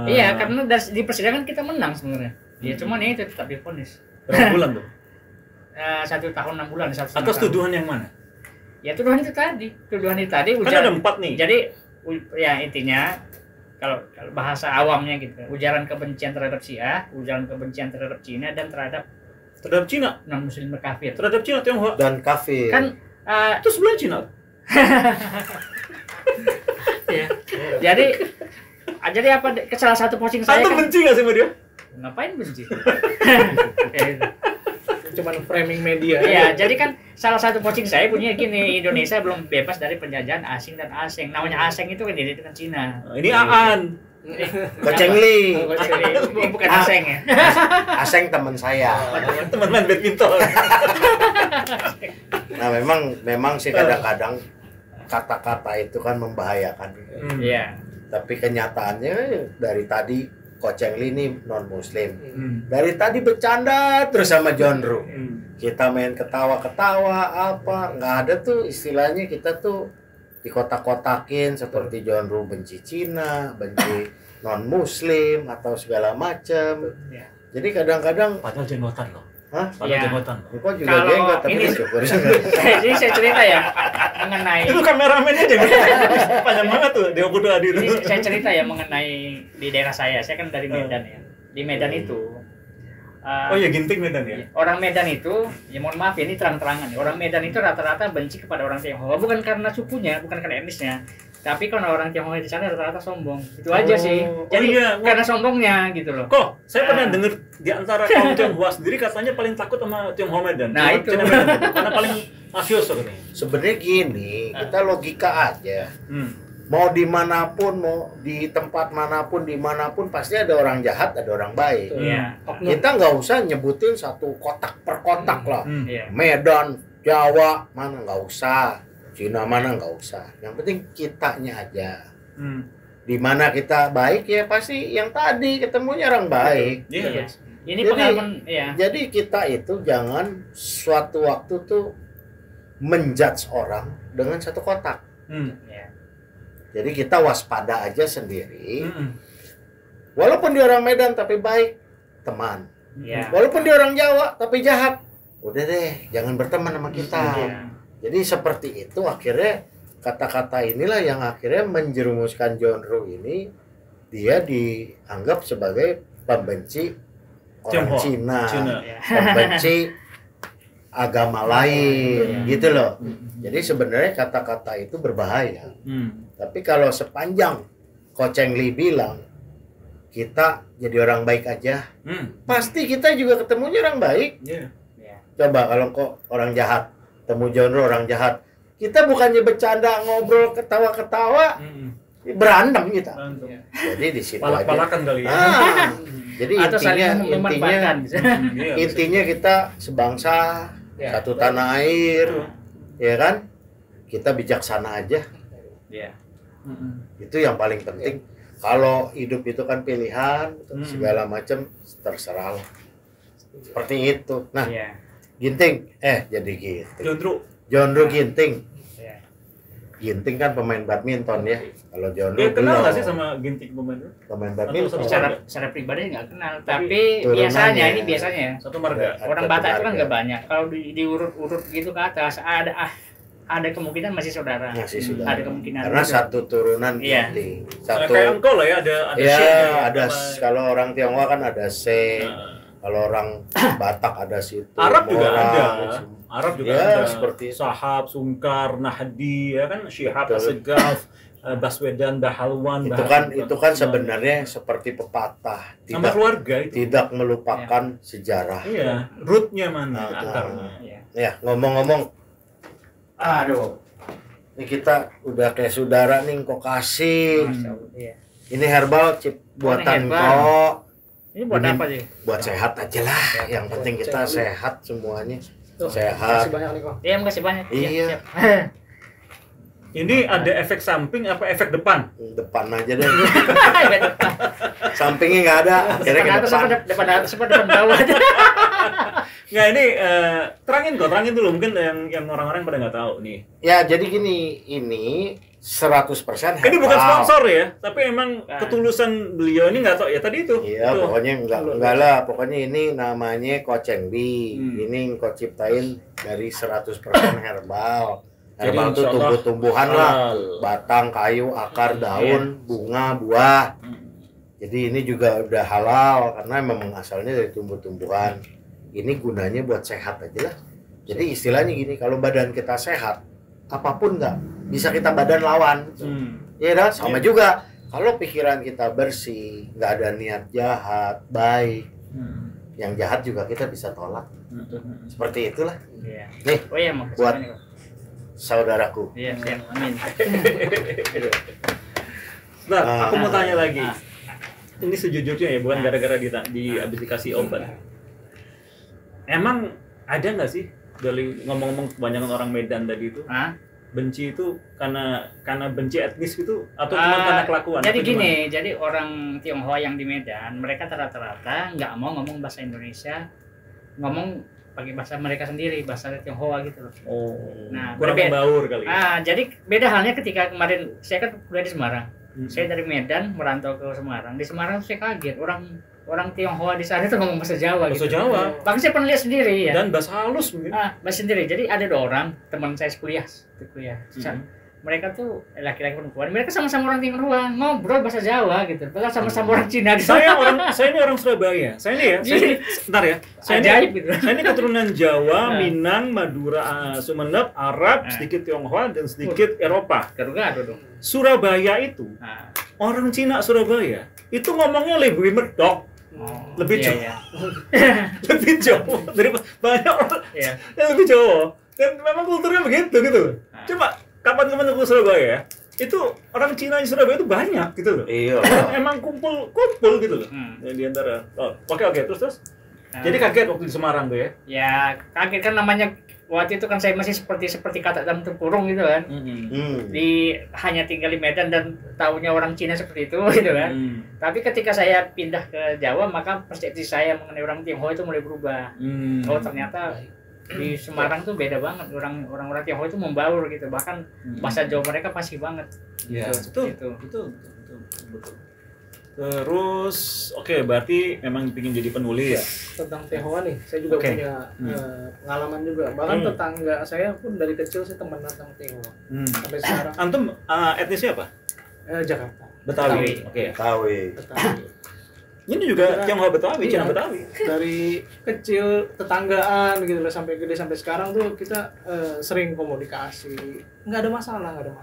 iya, karena di persidangan kita menang sebenarnya. Ya cuman ini tetap divonis. Berapa bulan tuh? 1 tahun 6 bulan. Atas tuduhan yang mana? Ya tuduhan itu tadi. Kan ada 4 nih. Jadi ya intinya kalau bahasa awamnya gitu, ujaran kebencian terhadap Syiah, ujaran kebencian terhadap Cina dan terhadap Cina, non muslim kafir. Terhadap Cina Tionghoa dan kafir. Kan Itu sebelah Cina. Ya. Jadi apa ke salah satu posting saya Antum benci nggak sih sama dia? Ngapain benci? Cuman framing media. Iya, jadi kan salah satu posting saya punya gini, Indonesia belum bebas dari penjajahan asing dan asing. Namanya asing itu kan identik dengan Cina. Ini Aan. Koceng Li. Bukan asing ya. Aseng teman saya. Teman main badminton. Nah, memang sih kadang-kadang kata-kata itu kan membahayakan. Iya. Tapi kenyataannya dari tadi Koceng Li ini non muslim. Dari tadi bercanda terus sama John Ru. Kita main ketawa-ketawa apa, nggak ada tuh istilahnya kita tuh dikotak-kotakin seperti John Ru benci Cina, benci non muslim atau segala macam. Ya. Jadi kadang-kadang Padahal jenggotan loh. Hah? Iya. Jenggotan. Kok juga Kalau jenggot tapi ini- syukur. Jadi saya cerita ya mengenai Itu kameramennya jenggotan. Panjang banget tuh dia kudu hadir. ini saya cerita ya mengenai di daerah saya. Saya kan dari Medan ya. Di Medan itu Oh iya, Ginting Medan ya. orang Medan itu, ya mohon maaf ya, ini terang-terangan ya. Orang Medan itu rata-rata benci kepada orang Tionghoa, bukan karena sukunya, bukan karena etnisnya, tapi karena orang Tionghoa di sana rata-rata sombong. Itu aja sih. Jadi iya. karena sombongnya gitu loh. Kok saya pernah dengar di antara kaum Tionghoa sendiri katanya paling takut sama Tionghoa Medan. Nah, itu. Cina Medan. Karena paling mafioso katanya. Sebenarnya gini, kita logika aja. Hmm. Mau dimanapun, mau di tempat manapun, dimanapun pasti ada orang jahat, ada orang baik. Iya. Kita nggak usah nyebutin satu kotak per kotak lah. Iya. Medan, Jawa, mana nggak usah. Cina mana nggak usah. Yang penting kitanya aja. Hmm. Di mana kita baik ya pasti yang tadi ketemunya orang baik. Iya. Ini Jadi- pengalaman ya. Jadi kita itu jangan suatu waktu tuh menjudge orang dengan satu kotak. Hmm. Iya. Jadi kita waspada aja sendiri. Hmm. Walaupun dia orang Medan tapi baik, teman. Iya. Walaupun dia orang Jawa tapi jahat, udah deh, jangan berteman sama kita. Iya. Jadi seperti itu akhirnya kata-kata inilah yang akhirnya menjerumuskan John Ru ini dia dianggap sebagai pembenci orang Tionghoa. Cina, Iya. pembenci agama lain, gitu loh. Jadi sebenarnya kata-kata itu berbahaya. Hmm. Tapi kalau sepanjang Koceng Li bilang kita jadi orang baik aja, Hmm. pasti kita juga ketemunya orang baik. Iya. Iya. Coba kalau kok orang jahat, temu John Ru orang jahat, kita bukannya bercanda ngobrol ketawa-ketawa, Hmm. berantem kita. Mantap. Jadi di situ aja. Palak-palakan kali ya. Jadi Atau saling intinya memanfaatkan. Iya, intinya kita sebangsa, Ya. satu tanah air, ya kan? Kita bijaksana aja. Iya. Hmm. Itu yang paling penting. Kalau hidup itu kan pilihan, segala macam terserah lah. Seperti itu. Nah, Iya. Ginting, jadi Ginting. John Ru. John Ru Ginting. Iya. Ginting kan pemain badminton ya. Kalau John Ru Dia kenal belum. nggak sih sama Ginting pemain itu? Pemain Atau badminton. Secara pribadi nggak kenal, tapi turunannya. biasanya ini biasanya Satu marga. orang Ada Batak itu kan keluarga. nggak banyak. Kalau diurut-urut gitu ke atas ada kemungkinan masih saudara. Masih sudah. Ada kemungkinan. Karena satu turunan Iya. Ginting. Nah, Satu. kayak engkau lah ya, ada Ya, shade, ada sama- kalau orang Tionghoa kan ada C. Nah, Kalau orang Batak ada situ. Arab juga Mora, ada. Arab juga Ya, ada. seperti itu. Sahab, Sungkar, Nahdi, ya kan, Syihab, Betul. Assegaf, Baswedan, Bahalwan. Itu kan sebenarnya seperti pepatah, sama keluarga itu. tidak melupakan sejarah. Iya, rootnya mana, Ah, akarnya. Iya. Ya, ngomong-ngomong, aduh, ini kita udah kayak saudara nih, kok kasih. Masya Allah, iya. Ini herbal chip buatan herbal. kok, Ini buat Ini- apa sih? buat sehat aja lah. Yang penting kita sehat semuanya, Tuh, sehat. Makasih banyak nih kok. Iya, makasih banyak. Iya. siap. Ini ada efek samping apa efek depan? Depan aja deh, sampingnya nggak ada, akhirnya ke Depan atas apa depan. depan atas apa depan bawah? Nggak, ini terangin dulu mungkin yang orang-orang pada nggak tahu nih. Ya, jadi gini, ini 100% herbal. Ini bukan sponsor ya, tapi emang Nah. ketulusan beliau ini nggak tahu ya tadi itu. Iya, Itu. pokoknya enggak lah. Pokoknya ini namanya Koceng Li. Hmm. Ini kau ciptain dari 100% herbal. Jadi Herbal itu insya Allah tumbuh-tumbuhan lah. halal. Batang, kayu, akar, daun, bunga, buah. Jadi ini juga udah halal karena memang asalnya dari tumbuh-tumbuhan. Ini gunanya buat sehat aja lah. Jadi istilahnya gini, kalau badan kita sehat, apapun nggak bisa kita badan lawan. Ya kan? Sama juga. Kalau pikiran kita bersih, nggak ada niat jahat, baik, yang jahat juga kita bisa tolak. Seperti itulah. Iya. Nih, Oh iya, buat saudaraku. Iya, siap. Amin. Nah, aku mau tanya lagi. Ini sejujurnya ya, bukan gara-gara habis dikasih obat. Emang ada nggak sih dari ngomong-ngomong kebanyakan orang Medan tadi itu? Benci itu karena benci etnis gitu atau cuma karena kelakuan? Jadi gini, jadi orang Tionghoa yang di Medan, mereka rata-rata nggak mau ngomong bahasa Indonesia, ngomong pakai bahasa mereka sendiri, bahasa Tionghoa gitu loh. Oh, nah, kurang membaur kali ya? Jadi beda halnya ketika kemarin saya kan kuliah di Semarang. Saya dari Medan merantau ke Semarang. Di Semarang saya kaget, orang Tionghoa di sana itu ngomong bahasa Jawa. Bahasa Jawa. Bahkan saya pernah lihat sendiri ya. Dan bahasa halus mungkin. Bahasa sendiri. Jadi ada 2 orang teman saya kuliah. Mereka tuh laki-laki perempuan. Mereka sama-sama orang Tionghoa, ngobrol bahasa Jawa gitu. Bahkan sama-sama orang Cina. Saya ini orang Surabaya. Saya ini keturunan Jawa, Minang, Madura, Sumeneb, Arab, sedikit Tionghoa dan sedikit Eropa. Gado-gado dong. Surabaya itu orang Cina Surabaya itu ngomongnya lebih medok. Lebih Jawa. Lebih Jawa dari banyak orang yang lebih Jawa. Dan memang kulturnya begitu gitu. Coba kapan-kapan ke Surabaya itu orang Cina di Surabaya itu banyak gitu loh. Iya. Emang kumpul gitu loh. Di antara. Oke terus. Jadi kaget waktu di Semarang tuh ya? Ya kaget kan namanya waktu itu kan saya masih seperti kata dalam kurung gitu kan. Hanya tinggal di Medan dan taunya orang Cina seperti itu gitu kan. Tapi ketika saya pindah ke Jawa maka persepsi saya mengenai orang Tionghoa itu mulai berubah. Oh ternyata di Semarang tuh beda banget, orang-orang Tionghoa itu membaur gitu, bahkan bahasa Jawa mereka fasih banget. Iya, betul. Terus, berarti memang ingin jadi penulis. Tentang Tionghoa nih, saya juga punya pengalaman juga. Bahkan tetangga saya pun dari kecil saya temenan sama Tionghoa. Sampai sekarang. Antum etnisnya apa? Jakarta. Betawi. Betawi. Ini juga Tionghoa Betawi, Cina Betawi. Dari kecil tetanggaan gitu loh sampai gede sampai sekarang tuh kita sering komunikasi. Nggak ada masalah gitu.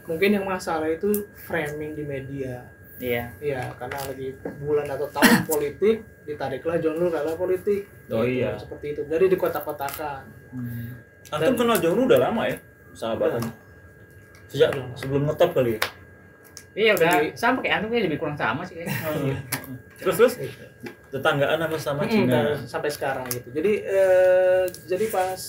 Mungkin yang masalah itu framing di media. Iya, karena lagi bulan atau tahun politik ditariklah John Lu kalah politik. Oh iya. Seperti itu. Jadi dikotak-kotakan. Antum kenal John Lu udah lama ya? Sahabatan. Sejak sebelum ngetop kali ya? Iya udah sama kayak antum lebih kurang sama sih kayaknya. Terus tetanggaan sama Cina sampai sekarang gitu. Jadi pas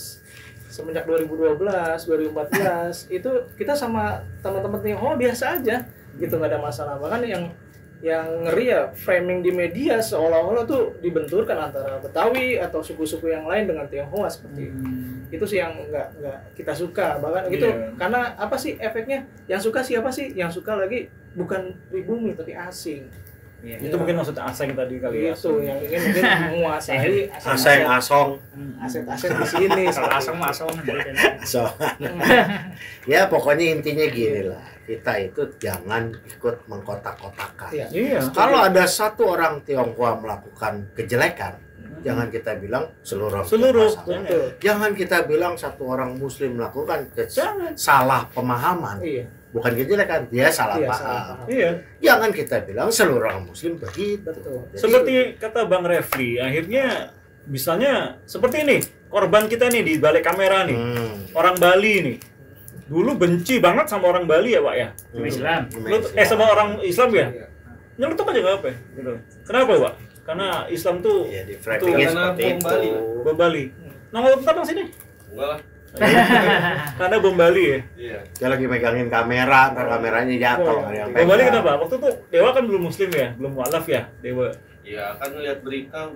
semenjak 2012, 2014 itu kita sama teman-teman Tionghoa biasa aja gitu, nggak ada masalah. Bahkan yang ngeri ya framing di media seolah-olah tuh dibenturkan antara Betawi atau suku-suku yang lain dengan Tionghoa seperti itu sih yang nggak kita suka. Bahkan gitu karena apa sih efeknya? Yang suka siapa sih? Yang suka lagi bukan pribumi tapi asing. Itu mungkin maksudnya asing tadi kali ya. Itu yang ingin mungkin menguasai asong aset-aset di sini. Kalau asong. Ya pokoknya intinya gini lah, kita itu jangan ikut mengkotak-kotakan. Iya. Kalau ada satu orang Tionghoa melakukan kejelekan, jangan kita bilang seluruh. Jangan kita bilang satu orang Muslim melakukan salah pemahaman. Bukan kejelekan, dia salah paham. Jangan kita bilang seluruh orang Muslim begitu. Betul. Seperti kata Bang Refli, akhirnya misalnya seperti ini, korban kita nih di balik kamera nih, orang Bali nih. Dulu benci banget sama orang Bali ya Pak ya? Islam. Sama orang Islam ya? Nyelutuk aja nggak apa gitu. Kenapa Pak? Karena Islam tuh di framingnya seperti itu. Bom Bali. Nongol bentar dong sini. Enggak lah. Karena bom Bali ya? Iya. Dia lagi megangin kamera, ntar kameranya jatuh. Bom Bali kenapa? Waktu itu Dewa kan belum Muslim ya? Belum mualaf ya Dewa? Iya kan lihat berita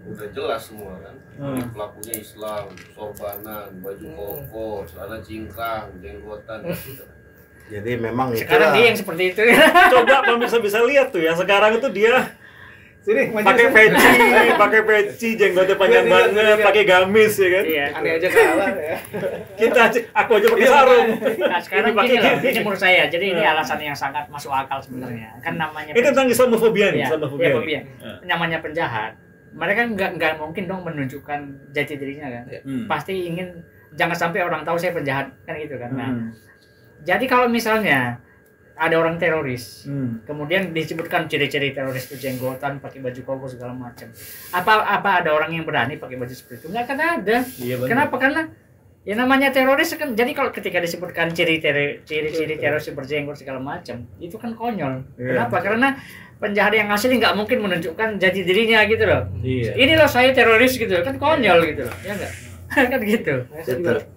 udah jelas semua kan. Pelakunya Islam, sorbanan, baju koko, celana cingkrang, jenggotan gitu. Jadi memang sekarang dia yang seperti itu. Coba pemirsa bisa lihat tuh yang sekarang itu dia pakai peci, jenggotnya panjang banget, pakai gamis ya kan? Iya. Aneh aja kalah ya. Aku aja pakai sarung. Nah sekarang ini menurut saya, jadi ini alasan yang sangat masuk akal sebenarnya. Kan namanya ini tentang Islamofobia nih, Islamofobia. Namanya penjahat, mereka nggak mungkin dong menunjukkan jati dirinya kan. Pasti ingin jangan sampai orang tahu saya penjahat kan gitu kan. Nah, jadi kalau misalnya ada orang teroris, kemudian disebutkan ciri-ciri teroris itu jenggotan, pakai baju koko segala macam. Apa ada orang yang berani pakai baju seperti itu? Nggak akan ada. Iya, kenapa? Karena ya namanya teroris kan. Jadi kalau ketika disebutkan ciri-ciri teroris berjenggot segala macam, itu kan konyol. Kenapa? Karena penjahat yang asli nggak mungkin menunjukkan jati dirinya gitu loh. Ini loh saya teroris gitu, kan konyol gitu loh, ya nggak? Kan gitu.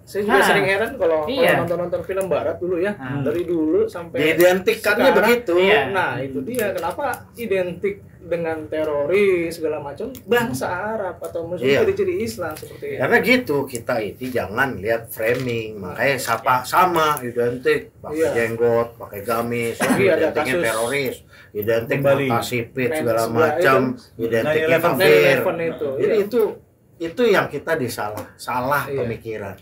Saya juga sering heran kalau nonton film barat dulu ya, dari dulu sampai identikannya begitu. Nah itu dia kenapa identik dengan teroris segala macam bangsa Arab atau mungkin ciri-ciri Islam seperti itu. Karena gitu kita itu jangan lihat framing, makanya sama identik pakai jenggot, pakai gamis, identiknya teroris, identik mata sipit segala macam, identiknya kafir. Jadi itu yang kita salah pemikiran.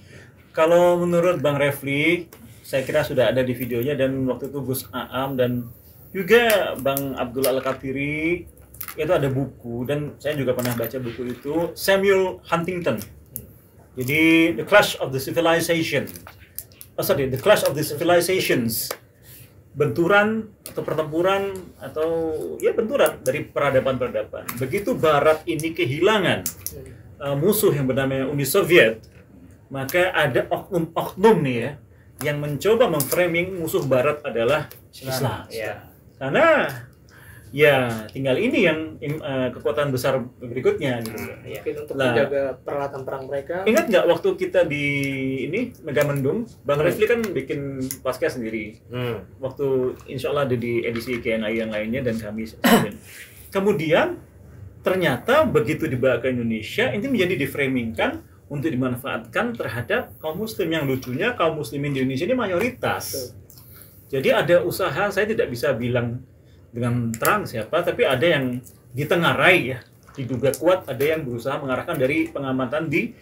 Kalau menurut Bang Refli, saya kira sudah ada di videonya, dan waktu itu Gus Aam dan juga Bang Abdul Al-Katiri itu ada buku, dan saya juga pernah baca buku itu, Samuel Huntington. Jadi The Clash of the Civilization. The Clash of the Civilizations. Benturan atau pertempuran atau benturan dari peradaban-peradaban. Begitu Barat ini kehilangan musuh yang bernama Uni Soviet, maka ada oknum-oknum nih ya yang mencoba memframing musuh Barat adalah Islam. Karena tinggal ini yang kekuatan besar berikutnya gitu. Mungkin untuk menjaga peralatan perang mereka. Ingat nggak waktu kita di Megamendung, Bang Refli kan bikin podcast sendiri. Waktu insya Allah ada di edisi KNI yang lainnya dan kami. Kemudian ternyata begitu dibawa ke Indonesia, ini menjadi diframingkan untuk dimanfaatkan terhadap kaum muslim. Yang lucunya kaum muslimin di Indonesia ini mayoritas. Jadi ada usaha, saya tidak bisa bilang dengan terang siapa, tapi ada yang ditengarai ya, diduga kuat ada yang berusaha mengarahkan dari pengamatan di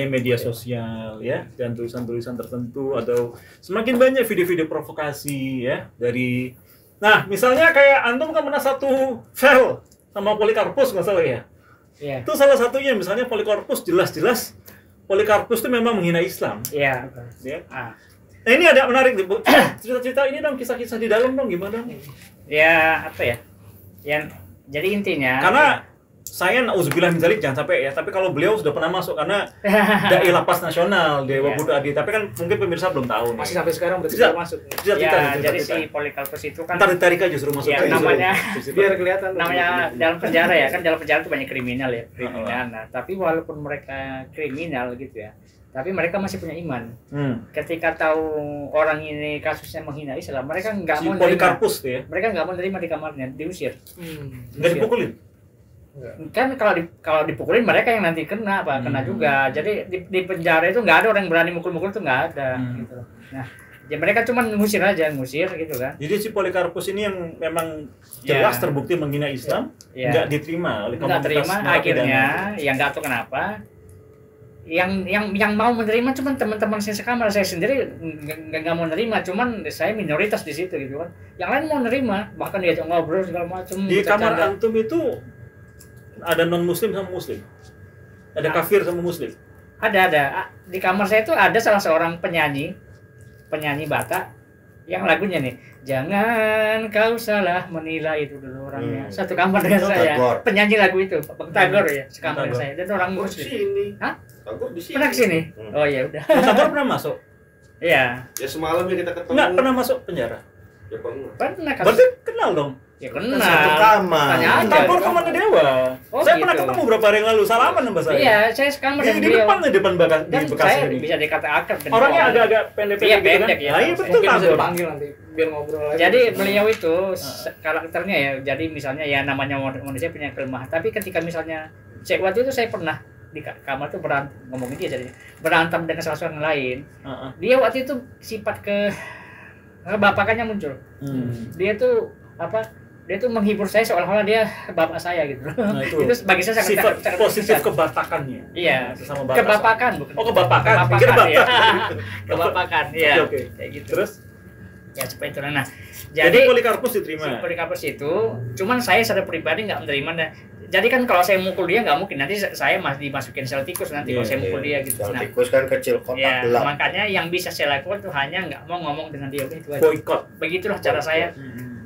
media sosial ya, dan tulisan-tulisan tertentu, atau semakin banyak video-video provokasi ya dari. Nah, misalnya kayak antum kan pernah satu file sama Polikarpus nggak salah ya. Itu salah satunya, misalnya Polikarpus jelas-jelas Polikarpus itu memang menghina Islam. Iya. Nah, ini ada menarik nih, Bu. Cerita-cerita ini dong, kisah-kisah di dalam dong, gimana dong? Ya, apa ya? Jadi intinya karena saya nauzubillah min dzalik, jangan sampai ya, tapi kalau beliau sudah pernah masuk karena dai lapas nasional Dewa Buddha Adi, tapi kan mungkin pemirsa belum tahu nih. Masih sampai sekarang berarti belum masuk. Jadi si Polikarpus itu kan tarik aja suruh masuk. Ya, namanya biar kelihatan. Namanya dalam penjara ya, kan dalam penjara itu banyak kriminal ya, Nah, tapi walaupun mereka kriminal gitu ya, tapi mereka masih punya iman. Ketika tahu orang ini kasusnya menghina Islam, mereka nggak mau menerima. Polikarpus tuh ya. Mereka nggak mau menerima di kamarnya, diusir. Nggak dipukulin. Kan kalau dipukulin mereka yang nanti kena juga. Jadi di penjara itu nggak ada orang yang berani mukul-mukul, itu nggak ada gitu. Nah, ya mereka cuma ngusir gitu kan. Jadi si Polikarpus ini yang memang jelas terbukti menghina Islam, nggak diterima oleh komunitas. Nggak terima, akhirnya yang nggak tahu kenapa yang mau menerima cuma teman-teman saya sekamar, saya sendiri nggak mau menerima, cuman saya minoritas di situ gitu kan. Yang lain mau nerima, bahkan diajak ngobrol segala macam. Di kamar antum itu ada non muslim sama muslim, ada kafir sama muslim. Ada di kamar saya itu ada salah seorang penyanyi Batak yang lagunya nih, jangan kau salah menilai itu dulu orangnya. Satu kamar dengan saya, penyanyi lagu itu Bang Tagor ya, sekamar dengan saya, dan orang muslim. Hah? Tagor di sini. Pernah kesini? Oh ya udah. Tagor pernah masuk? Iya. Ya semalam ya kita ketemu. Enggak pernah masuk penjara. Ya pernah. Pernah. Berarti kenal dong. Ya kenal. Satu kamar. Tanya aja. Tagor Komando Dewa. Saya pernah ketemu beberapa hari yang lalu, salaman sama saya. Iya, saya sekamar dengan di beliau. Di depan dan di Bekasi saya ini. bisa dikata akrab. Orangnya agak-agak pendek-pendek gitu kan. Ya. Iya betul, mungkin bisa dipanggil nanti biar ngobrol lagi. Jadi beliau itu karakternya ya, jadi misalnya ya namanya manusia punya kelemahan, tapi ketika misalnya waktu itu saya pernah di kamar tuh ngomongin dia, jadi berantem dengan salah seorang lain. Dia waktu itu sifat kebapakannya muncul. Dia tuh dia tuh menghibur saya seolah-olah dia bapak saya gitu. Nah, itu bagi saya sangat sifat positif kebatakannya. Iya, sama kebapakan bukan. Oh, kebapakan. Kebapakan. Kebapakan, iya. Oke. Kayak gitu. Terus Ya seperti itu. Nah, jadi Polikarpus diterima. Polikarpus itu, cuman saya secara pribadi nggak menerima. Jadi kan kalau saya mukul dia nggak mungkin, nanti saya masih dimasukin sel tikus nanti kalau saya mukul dia gitu. Sel tikus kan kecil, kotak gelap. Makanya yang bisa saya lakukan tuh hanya nggak mau ngomong dengan dia, itu aja. Boykot. Begitulah cara saya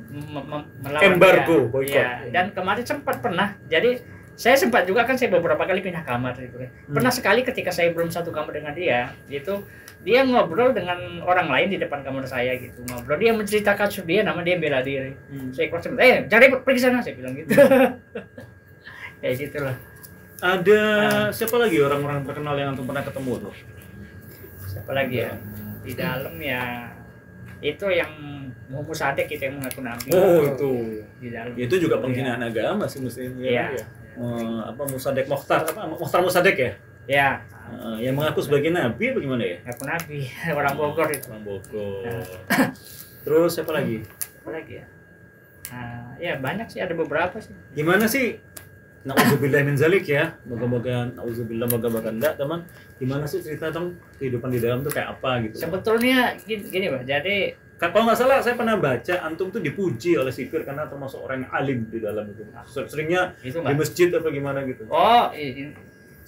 melawan embargo, boykot. Ya, dan kemarin sempat pernah. Jadi saya sempat juga kan saya beberapa kali pindah kamar gitu. Pernah sekali ketika saya belum satu kamar dengan dia, gitu dia ngobrol dengan orang lain di depan kamar saya gitu. Ngobrol, dia menceritakan kasus dia, nama dia bela diri. Saya keluar sebentar, cari pergi sana, saya bilang gitu. Kayak gitulah. Ada siapa lagi orang-orang terkenal yang antum pernah ketemu tuh? Siapa lagi ya? Di dalam ya itu yang Muhammad Sadek kita yang mengaku nabi. Oh, itu. Di dalam. Itu juga penghinaan agama sih mestinya. Iya. Apa Musadek Mokhtar Musadek ya? Ya. Yang mengaku sebagai nabi apa gimana ya? Ngaku nabi, orang Bogor itu. Orang Bogor. Terus siapa lagi? Apa lagi ya? Ya banyak sih, ada beberapa sih. Gimana sih? Nauzubillah min zalik ya. Moga-moga nauzubillah moga-moga enggak, teman. Gimana sih cerita tentang kehidupan di dalam tuh kayak apa gitu? Sebetulnya gini, Pak. Jadi kalau nggak salah saya pernah baca antum tuh dipuji oleh sipir karena termasuk orang yang alim di dalam itu. Seringnya itu di masjid apa gimana gitu. Oh,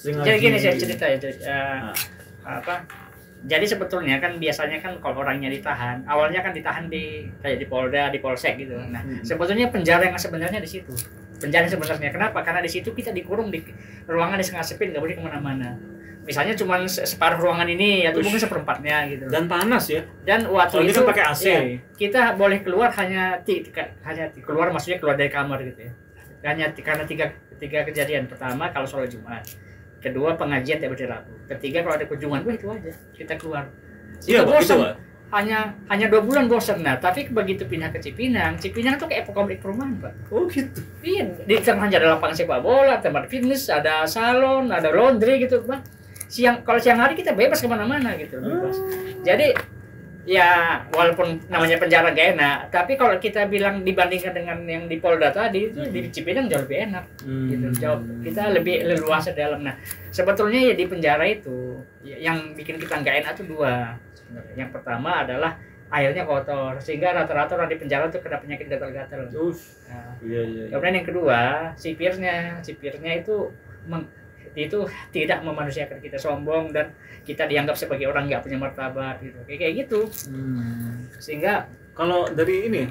jadi gini saya cerita ya. Jadi sebetulnya kan biasanya kan kalau orangnya ditahan, awalnya kan ditahan kayak di Polda, di Polsek gitu. Nah, sebetulnya penjara yang sebenarnya di situ. Penjara sebenarnya kenapa? Karena di situ kita dikurung di ruangan yang sangat sempit, nggak boleh kemana-mana. Misalnya cuma separuh ruangan ini atau mungkin seperempatnya gitu. Dan panas ya. Dan waktu itu kan pakai AC. Ya, kita boleh keluar hanya keluar, maksudnya keluar dari kamar gitu ya. Hanya karena tiga kejadian. Pertama kalau sholat Jumat. Kedua pengajian tiap hari Rabu. Ketiga kalau ada kunjungan, itu aja kita keluar. Iya, bosan. Hanya 2 bulan bosan. Nah, tapi begitu pindah ke Cipinang tuh kayak komplek perumahan, Pak. Oh gitu. Iya, di tengahnya ada lapangan sepak bola, tempat fitness, ada salon, ada laundry gitu, Pak. Kalau siang hari kita bebas kemana-mana gitu, bebas. Jadi ya walaupun namanya penjara gak enak, tapi kalau kita bilang dibandingkan dengan yang di Polda tadi itu di Cipinang jauh lebih enak, gitu. Jauh kita lebih leluasa dalam. Nah, sebetulnya ya di penjara itu yang bikin kita nggak enak tuh 2. Yang pertama adalah airnya kotor, sehingga rata-rata orang di penjara tuh kena penyakit gatal-gatal. Nah, iya. Kemudian yang kedua, sipirnya itu tidak memanusiakan kita, sombong dan kita dianggap sebagai orang nggak punya martabat gitu, kayak gitu. Sehingga kalau dari ini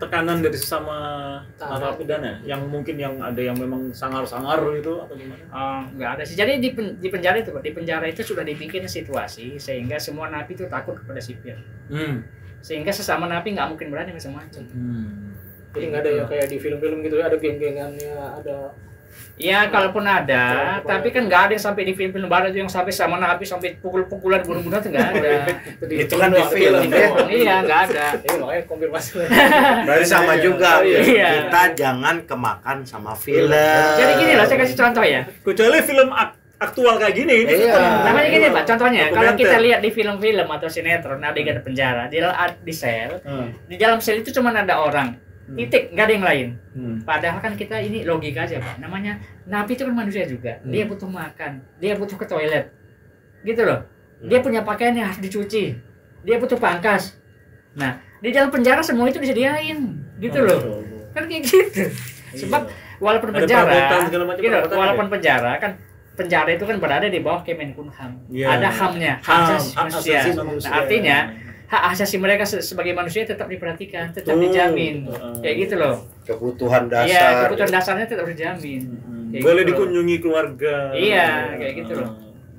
tekanan dari sesama narapidana yang mungkin yang ada yang memang sangar-sangar itu atau gimana? Nggak ada sih. Jadi di penjara itu, Pak, di penjara itu sudah dibikin situasi sehingga semua napi itu takut kepada sipir. Sehingga sesama napi nggak mungkin berani macam-macam. Jadi nggak ada ya kayak di film-film gitu ya, ada geng-gengannya, ada. Ya kalaupun ada, tapi kan nggak ada yang sampai di film-film barat yang sampai sama napi sampai pukul-pukulan bunuh-bunuh itu nggak ada. Itu kan di film ya. Iya nggak ada. Ini makanya konfirmasi. Berarti sama juga. Iya. Kita jangan kemakan sama film. Jadi gini loh, saya kasih contoh ya. Kecuali film aktual kayak gini. Iya. Namanya gini, Pak, contohnya kalau kita lihat di film-film atau sinetron adegan penjara di sel, di dalam sel itu cuma ada orang. Titik, nggak ada yang lain. Padahal kan kita ini logika aja, Pak. Namanya napi itu kan manusia juga. Dia butuh makan, dia butuh ke toilet, gitu loh. Dia punya pakaian yang harus dicuci, dia butuh pangkas. Nah, di dalam penjara semua itu disediain, gitu loh. Kan kayak gitu. Sebab walaupun penjara, gitu, walaupun penjara kan penjara itu kan berada di bawah Kemenkumham. Ada HAM-nya, hak asasi manusia. Nah, artinya hak asasi mereka sebagai manusia tetap diperhatikan, tetap dijamin, kayak gitu loh. Kebutuhan dasar. Iya, kebutuhan dasarnya tetap dijamin. Boleh gitu dikunjungi keluarga. Iya, kayak gitu loh.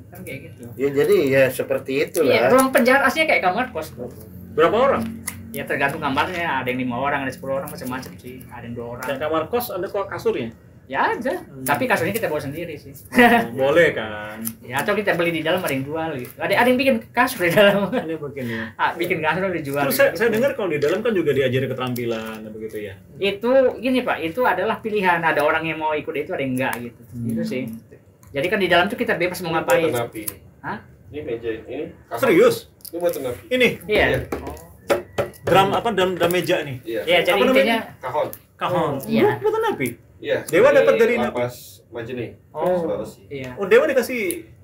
Kan kayak gitu. Ya jadi ya seperti itulah. Iya, ruang penjara aslinya kayak kamar kos. Berapa orang? Ya tergantung kamarnya, ada yang 5 orang, ada 10 orang, macam-macam sih. Ada yang 2 orang. Dan kamar kos ada kasurnya? Ya ada, tapi kasurnya kita bawa sendiri sih. Boleh kan? Ya atau kita beli di dalam, ada yang jual gitu. Ada yang bikin kasur di dalam. Ini begini. Bikin kasur dijual. Terus saya dengar kalau di dalam kan juga diajari keterampilan begitu ya. Itu gini, Pak, itu adalah pilihan. Ada orang yang mau ikut itu, ada yang enggak gitu. Itu sih. Jadi kan di dalam tuh kita bebas mau ngapain. Ini buat napi. Hah? Ini meja ini. Serius? Ini buat napi. Ini. Iya. Drum meja nih. Iya, jadi intinya kahon. Iya. Buat napi. Iya. Dewa dapat dari Lapas Majene. Oh. Iya. Oh, Dewa dikasih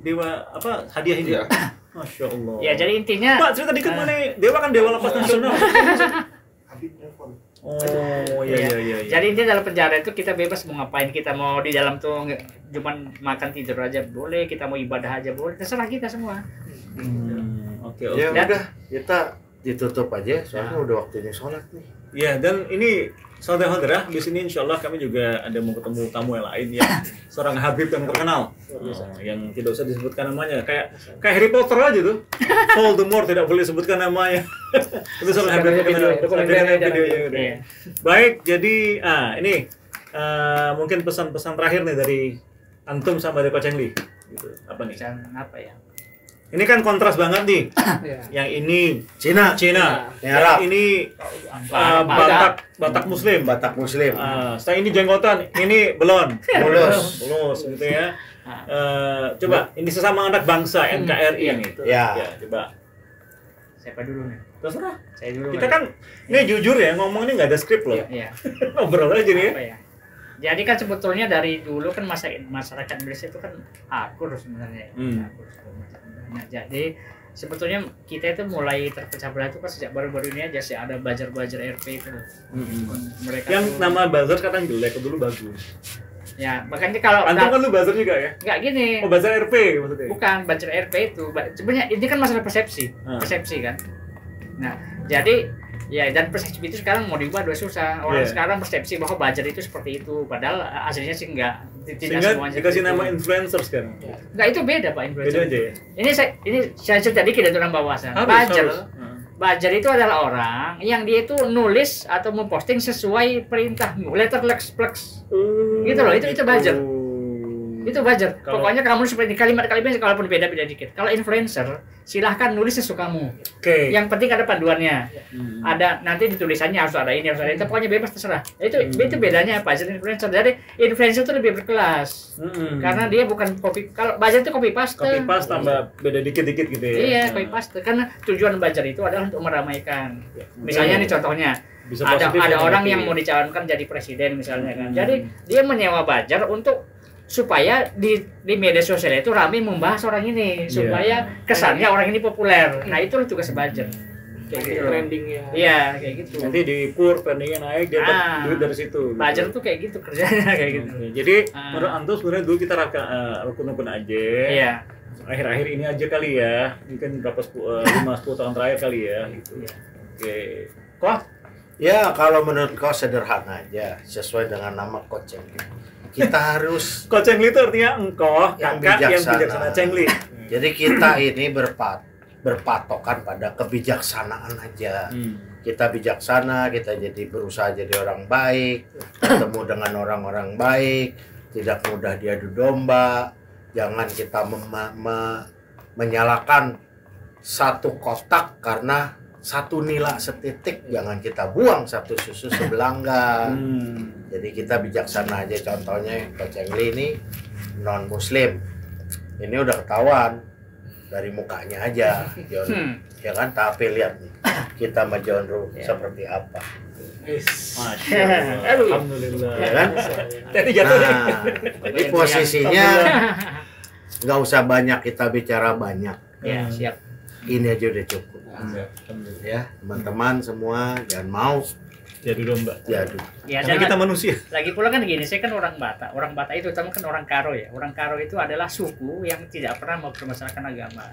hadiah ini. Iya. Masya Allah. Ya jadi intinya. Pak, cerita dikit mana? Dewa kan dewa lapas nasional. Oh iya. Jadi intinya dalam penjara itu kita bebas mau ngapain, kita mau di dalam tuh cuman makan tidur aja boleh, kita mau ibadah aja boleh, terserah kita semua. Oke. Ya udah, kita ditutup aja soalnya udah waktunya sholat nih. Ya, dan ini saudara-saudara di sini insya Allah kami juga ada mau ketemu tamu yang lain ya, seorang Habib yang terkenal, yang tidak usah disebutkan namanya, kayak Harry Potter aja tuh, Voldemort tidak boleh sebutkan namanya. Itu seorang Habib videonya. Baik, jadi ini mungkin pesan-pesan terakhir nih dari antum sama dari Coach Engli. Gitu. Apa nih? Pesan apa ya? Ini kan kontras banget nih. Yang ini Cina. Yang ini Batak Muslim. Setelah ini jenggotan, ini belon. Mulus gitu ya. Coba ini sesama anak bangsa NKRI nih. Ya, coba. Siapa dulu nih? Terserah. Saya dulu. Kita kan ini jujur ya, ngomong ini nggak ada skrip loh. Iya. Ngobrol aja nih. Apa ya? Jadi kan sebetulnya dari dulu kan masyarakat Indonesia itu kan akur sebenarnya. Nah, jadi sebetulnya kita itu mulai terpecah belah itu kan sejak baru-baru ini aja sih, ada buzzer RP itu. Mereka yang tuh, nama buzzer sekarang jelek, dulu bagus. Ya, makanya kalau antum kan lu buzzer juga ya? Enggak gini. Oh, buzzer RP maksudnya? Bukan, buzzer RP itu. Sebenarnya ini kan masalah persepsi. Persepsi kan. Nah, jadi ya dan persepsi itu sekarang mau diubah susah. Orang sekarang persepsi bahwa buzzer itu seperti itu, padahal aslinya sih enggak. Tidak semuanya dikasih nama influencer sekarang. Enggak, itu beda Pak influencer. Beda aja ya? Ini saya cerita dikit tentang bawasan. Buzzer itu adalah orang yang dia itu nulis atau memposting sesuai perintah letter plex. Gitu loh, itu buzzer. Itu buzzer. Pokoknya kamu seperti kalimat-kalimatnya kalaupun beda-beda dikit. Kalau influencer, silahkan nulis sesukamu. Yang penting ada panduannya. Ada nanti di tulisannya harus ada ini, harus ada itu. Pokoknya bebas terserah. Itu bedanya buzzer influencer. Jadi influencer itu lebih berkelas. Karena dia bukan copy. Kalau buzzer itu copy paste. Copy paste tambah beda dikit-dikit gitu ya. Iya, copy paste. Karena tujuan buzzer itu adalah untuk meramaikan. Misalnya nih contohnya. Ada orang yang mau dicalonkan jadi presiden misalnya kan. Jadi dia menyewa buzzer untuk supaya di media sosial itu ramai membahas orang ini supaya kesannya orang ini populer. Nah itu juga buzzer. Kayak gitu trendingnya. Iya kayak gitu. Nanti diukur trendingnya naik dia dapat duit dari situ. Buzzer tuh kayak gitu kerjanya kayak gitu. Jadi menurut antum sebenarnya dulu kita rukun-rukun aja. Iya. Akhir-akhir ini aja kali ya. Mungkin berapa 5-10 tahun terakhir kali ya gitu. Oke. Kok? Ya kalau menurut kau sederhana aja sesuai dengan nama Coach Engli. Kita harus Coach Engli itu artinya engkau yang bijaksana Cengli. Jadi kita ini berpatokan pada kebijaksanaan aja. Kita bijaksana, kita jadi berusaha jadi orang baik, ketemu dengan orang-orang baik, tidak mudah diadu domba. Jangan kita menyalahkan satu kotak karena satu nila setitik, jangan kita buang satu susu sebelangga. Jadi kita bijaksana aja. Contohnya Coach Engli ini non muslim, ini udah ketahuan dari mukanya aja John, ya kan? Tapi lihat nih kita sama John Ru seperti apa. Masya Allah. Alhamdulillah. Ya kan? Jadi posisinya nggak usah banyak kita bicara banyak. Ya siap. Ini aja udah cukup. Ya teman-teman semua jangan mau jadi domba. Jadu. Ya, karena kita manusia. Lagi pula kan gini, saya kan orang Batak. Orang Batak itu terutama kan orang Karo ya. Orang Karo itu adalah suku yang tidak pernah mempermasalahkan agama.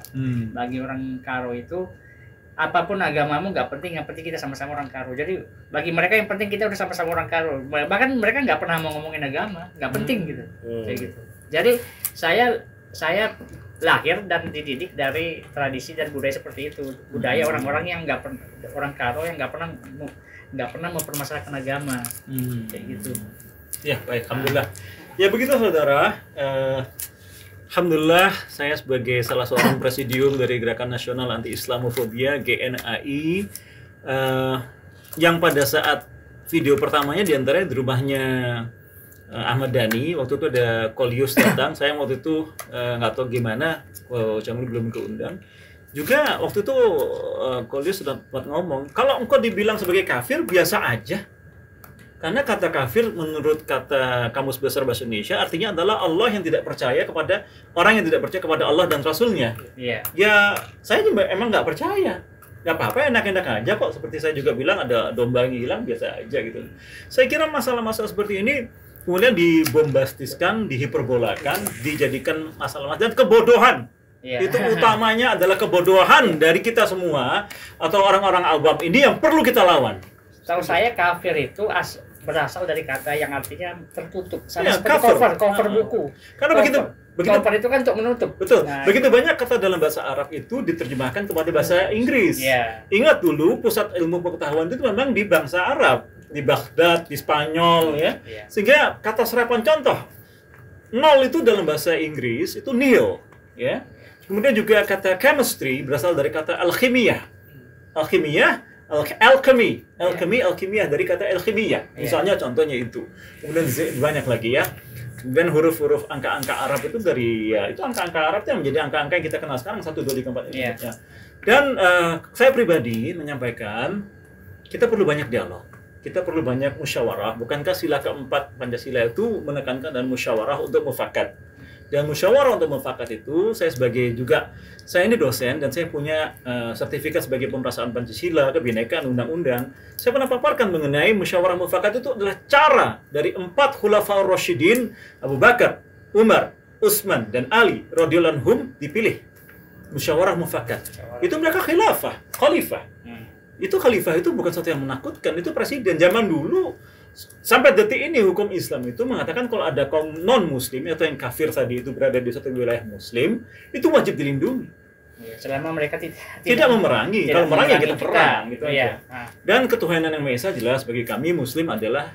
Bagi orang Karo itu apapun agamamu nggak penting, yang penting kita sama-sama orang Karo. Jadi bagi mereka yang penting kita udah sama-sama orang Karo. Bahkan mereka nggak pernah mau ngomongin agama, nggak penting gitu. Kayak gitu. Jadi saya lahir dan dididik dari tradisi dan budaya seperti itu. Budaya orang-orang yang nggak pernah, orang Karo yang nggak pernah mempermasalahkan agama. Kayak gitu. Ya baik, alhamdulillah. Ya begitu saudara. Alhamdulillah saya sebagai salah seorang presidium dari Gerakan Nasional Anti Islamofobia GNAI yang pada saat video pertamanya diantaranya di rumahnya Ahmad Dhani, waktu itu ada Kolius datang. Saya waktu itu nggak tahu gimana, Cangli belum keundang. Juga waktu itu Kolius sudah buat ngomong, kalau engkau dibilang sebagai kafir biasa aja, Karena kata kafir menurut kata Kamus Besar Bahasa Indonesia artinya adalah Allah yang tidak percaya kepada orang yang tidak percaya kepada Allah dan Rasulnya. Iya. Ya, saya juga emang nggak percaya. Nggak apa-apa, enak-enak aja kok. Seperti saya juga bilang ada domba yang hilang, biasa aja gitu. Saya kira masalah-masalah seperti ini kemudian dibombastiskan, dihiperbolakan, dijadikan masalah dan kebodohan. Yeah. Itu utamanya adalah kebodohan dari kita semua atau orang-orang awam ini yang perlu kita lawan. Tahu saya kafir itu berasal dari kata yang artinya tertutup, sama ya, seperti cover buku. Karena begitu cover itu kan untuk menutup. Betul. Nah, begitu banyak kata dalam bahasa Arab itu diterjemahkan kepada bahasa Inggris. Yeah. Ingat dulu pusat ilmu pengetahuan itu memang di bangsa Arab, di Baghdad, di Spanyol ya. Yeah. Sehingga kata serapan contoh nol itu dalam bahasa Inggris itu nil ya. Kemudian juga kata chemistry berasal dari kata alkimia. Alkimia dari kata alkimia. Misalnya contohnya itu. Kemudian banyak lagi ya. Kemudian huruf-huruf angka-angka Arab itu dari ya itu angka-angka Arab yang menjadi angka-angka yang kita kenal sekarang 1 2 3 4 ini. Ya. Dan saya pribadi menyampaikan kita perlu banyak dialog. Kita perlu banyak musyawarah. Bukankah sila keempat Pancasila itu menekankan dan musyawarah untuk mufakat? Dan musyawarah untuk mufakat itu saya ini dosen dan saya punya sertifikat sebagai pemerasan Pancasila, kebinekaan, undang-undang. Saya pernah paparkan mengenai musyawarah mufakat itu adalah cara dari 4 khulafaur rasyidin Abu Bakar, Umar, Utsman dan Ali radhiyallahu anhum dipilih. Musyawarah mufakat. Itu mereka khalifah. Itu khalifah itu bukan sesuatu yang menakutkan, itu presiden zaman dulu. Sampai detik ini hukum Islam itu mengatakan kalau ada kaum non-muslim atau yang kafir tadi itu berada di suatu wilayah muslim, itu wajib dilindungi. Selama mereka tidak memerangi. Kalau memerangi kita perang gitu aja. Dan ketuhanan yang Maha Esa jelas bagi kami muslim adalah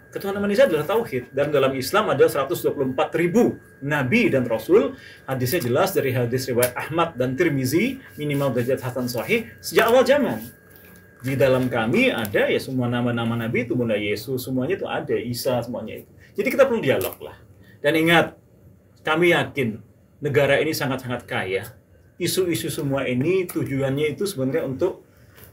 ketuhanan Maha Esa adalah tauhid. Dan dalam Islam ada 124.000 nabi dan rasul. Hadisnya jelas dari hadis riwayat Ahmad dan Tirmizi, minimal derajat hasan sahih sejak awal zaman. Di dalam kami ada ya semua nama-nama nabi itu, mulai Yesus semuanya itu ada, Isa semuanya itu. Jadi kita perlu dialog lah. Dan ingat, kami yakin negara ini sangat-sangat kaya. Isu-isu semua ini tujuannya itu sebenarnya untuk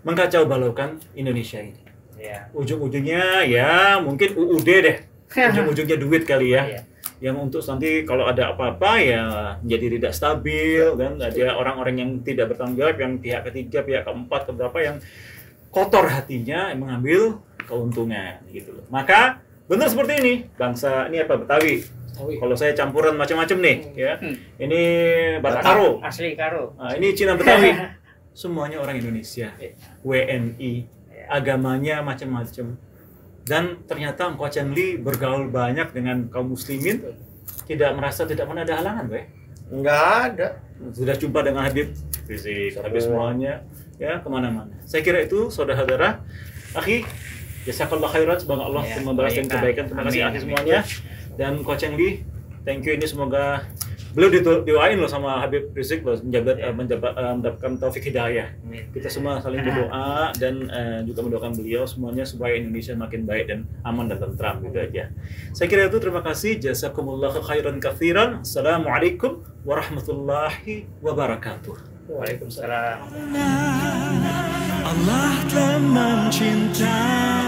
mengkacau balaukan Indonesia ini. Yeah. Ujung-ujungnya ya mungkin UUD deh. Ujung-ujungnya duit kali ya. Yeah. Yang untuk nanti kalau ada apa-apa ya menjadi tidak stabil dan ada orang-orang yang tidak bertanggung jawab, yang pihak ketiga, pihak keempat, keberapa yang kotor hatinya mengambil keuntungan gitu loh. Maka benar seperti ini, bangsa ini apa Betawi. Kalau saya campuran macam-macam nih ya. Ini Batak Karo, asli Karo. Nah, ini Cina Betawi. Semuanya orang Indonesia. WNI, agamanya macam-macam. Dan ternyata Engkau Cheng Li bergaul banyak dengan kaum muslimin, tidak merasa tidak pernah ada halangan, Enggak ada. Sudah jumpa dengan Habib Rizik, habis semuanya ya kemana-mana. Saya kira itu saudara-saudara, akhi, jazakallah khairan, semoga Allah membalaskan kebaikan. Terima kasih akhi semuanya. Dan Ko Cheng Li, thank you, ini semoga beliau didoain loh sama Habib Rizik loh, mendapatkan taufik hidayah. Kita semua saling berdoa dan juga mendoakan beliau semuanya supaya Indonesia makin baik dan aman dan tentram gitu aja. Saya kira itu, terima kasih. Jazakumullahu khairan katsiran. Assalamualaikum warahmatullahi wabarakatuh. Waalaikumsalam. Allah telah mencintai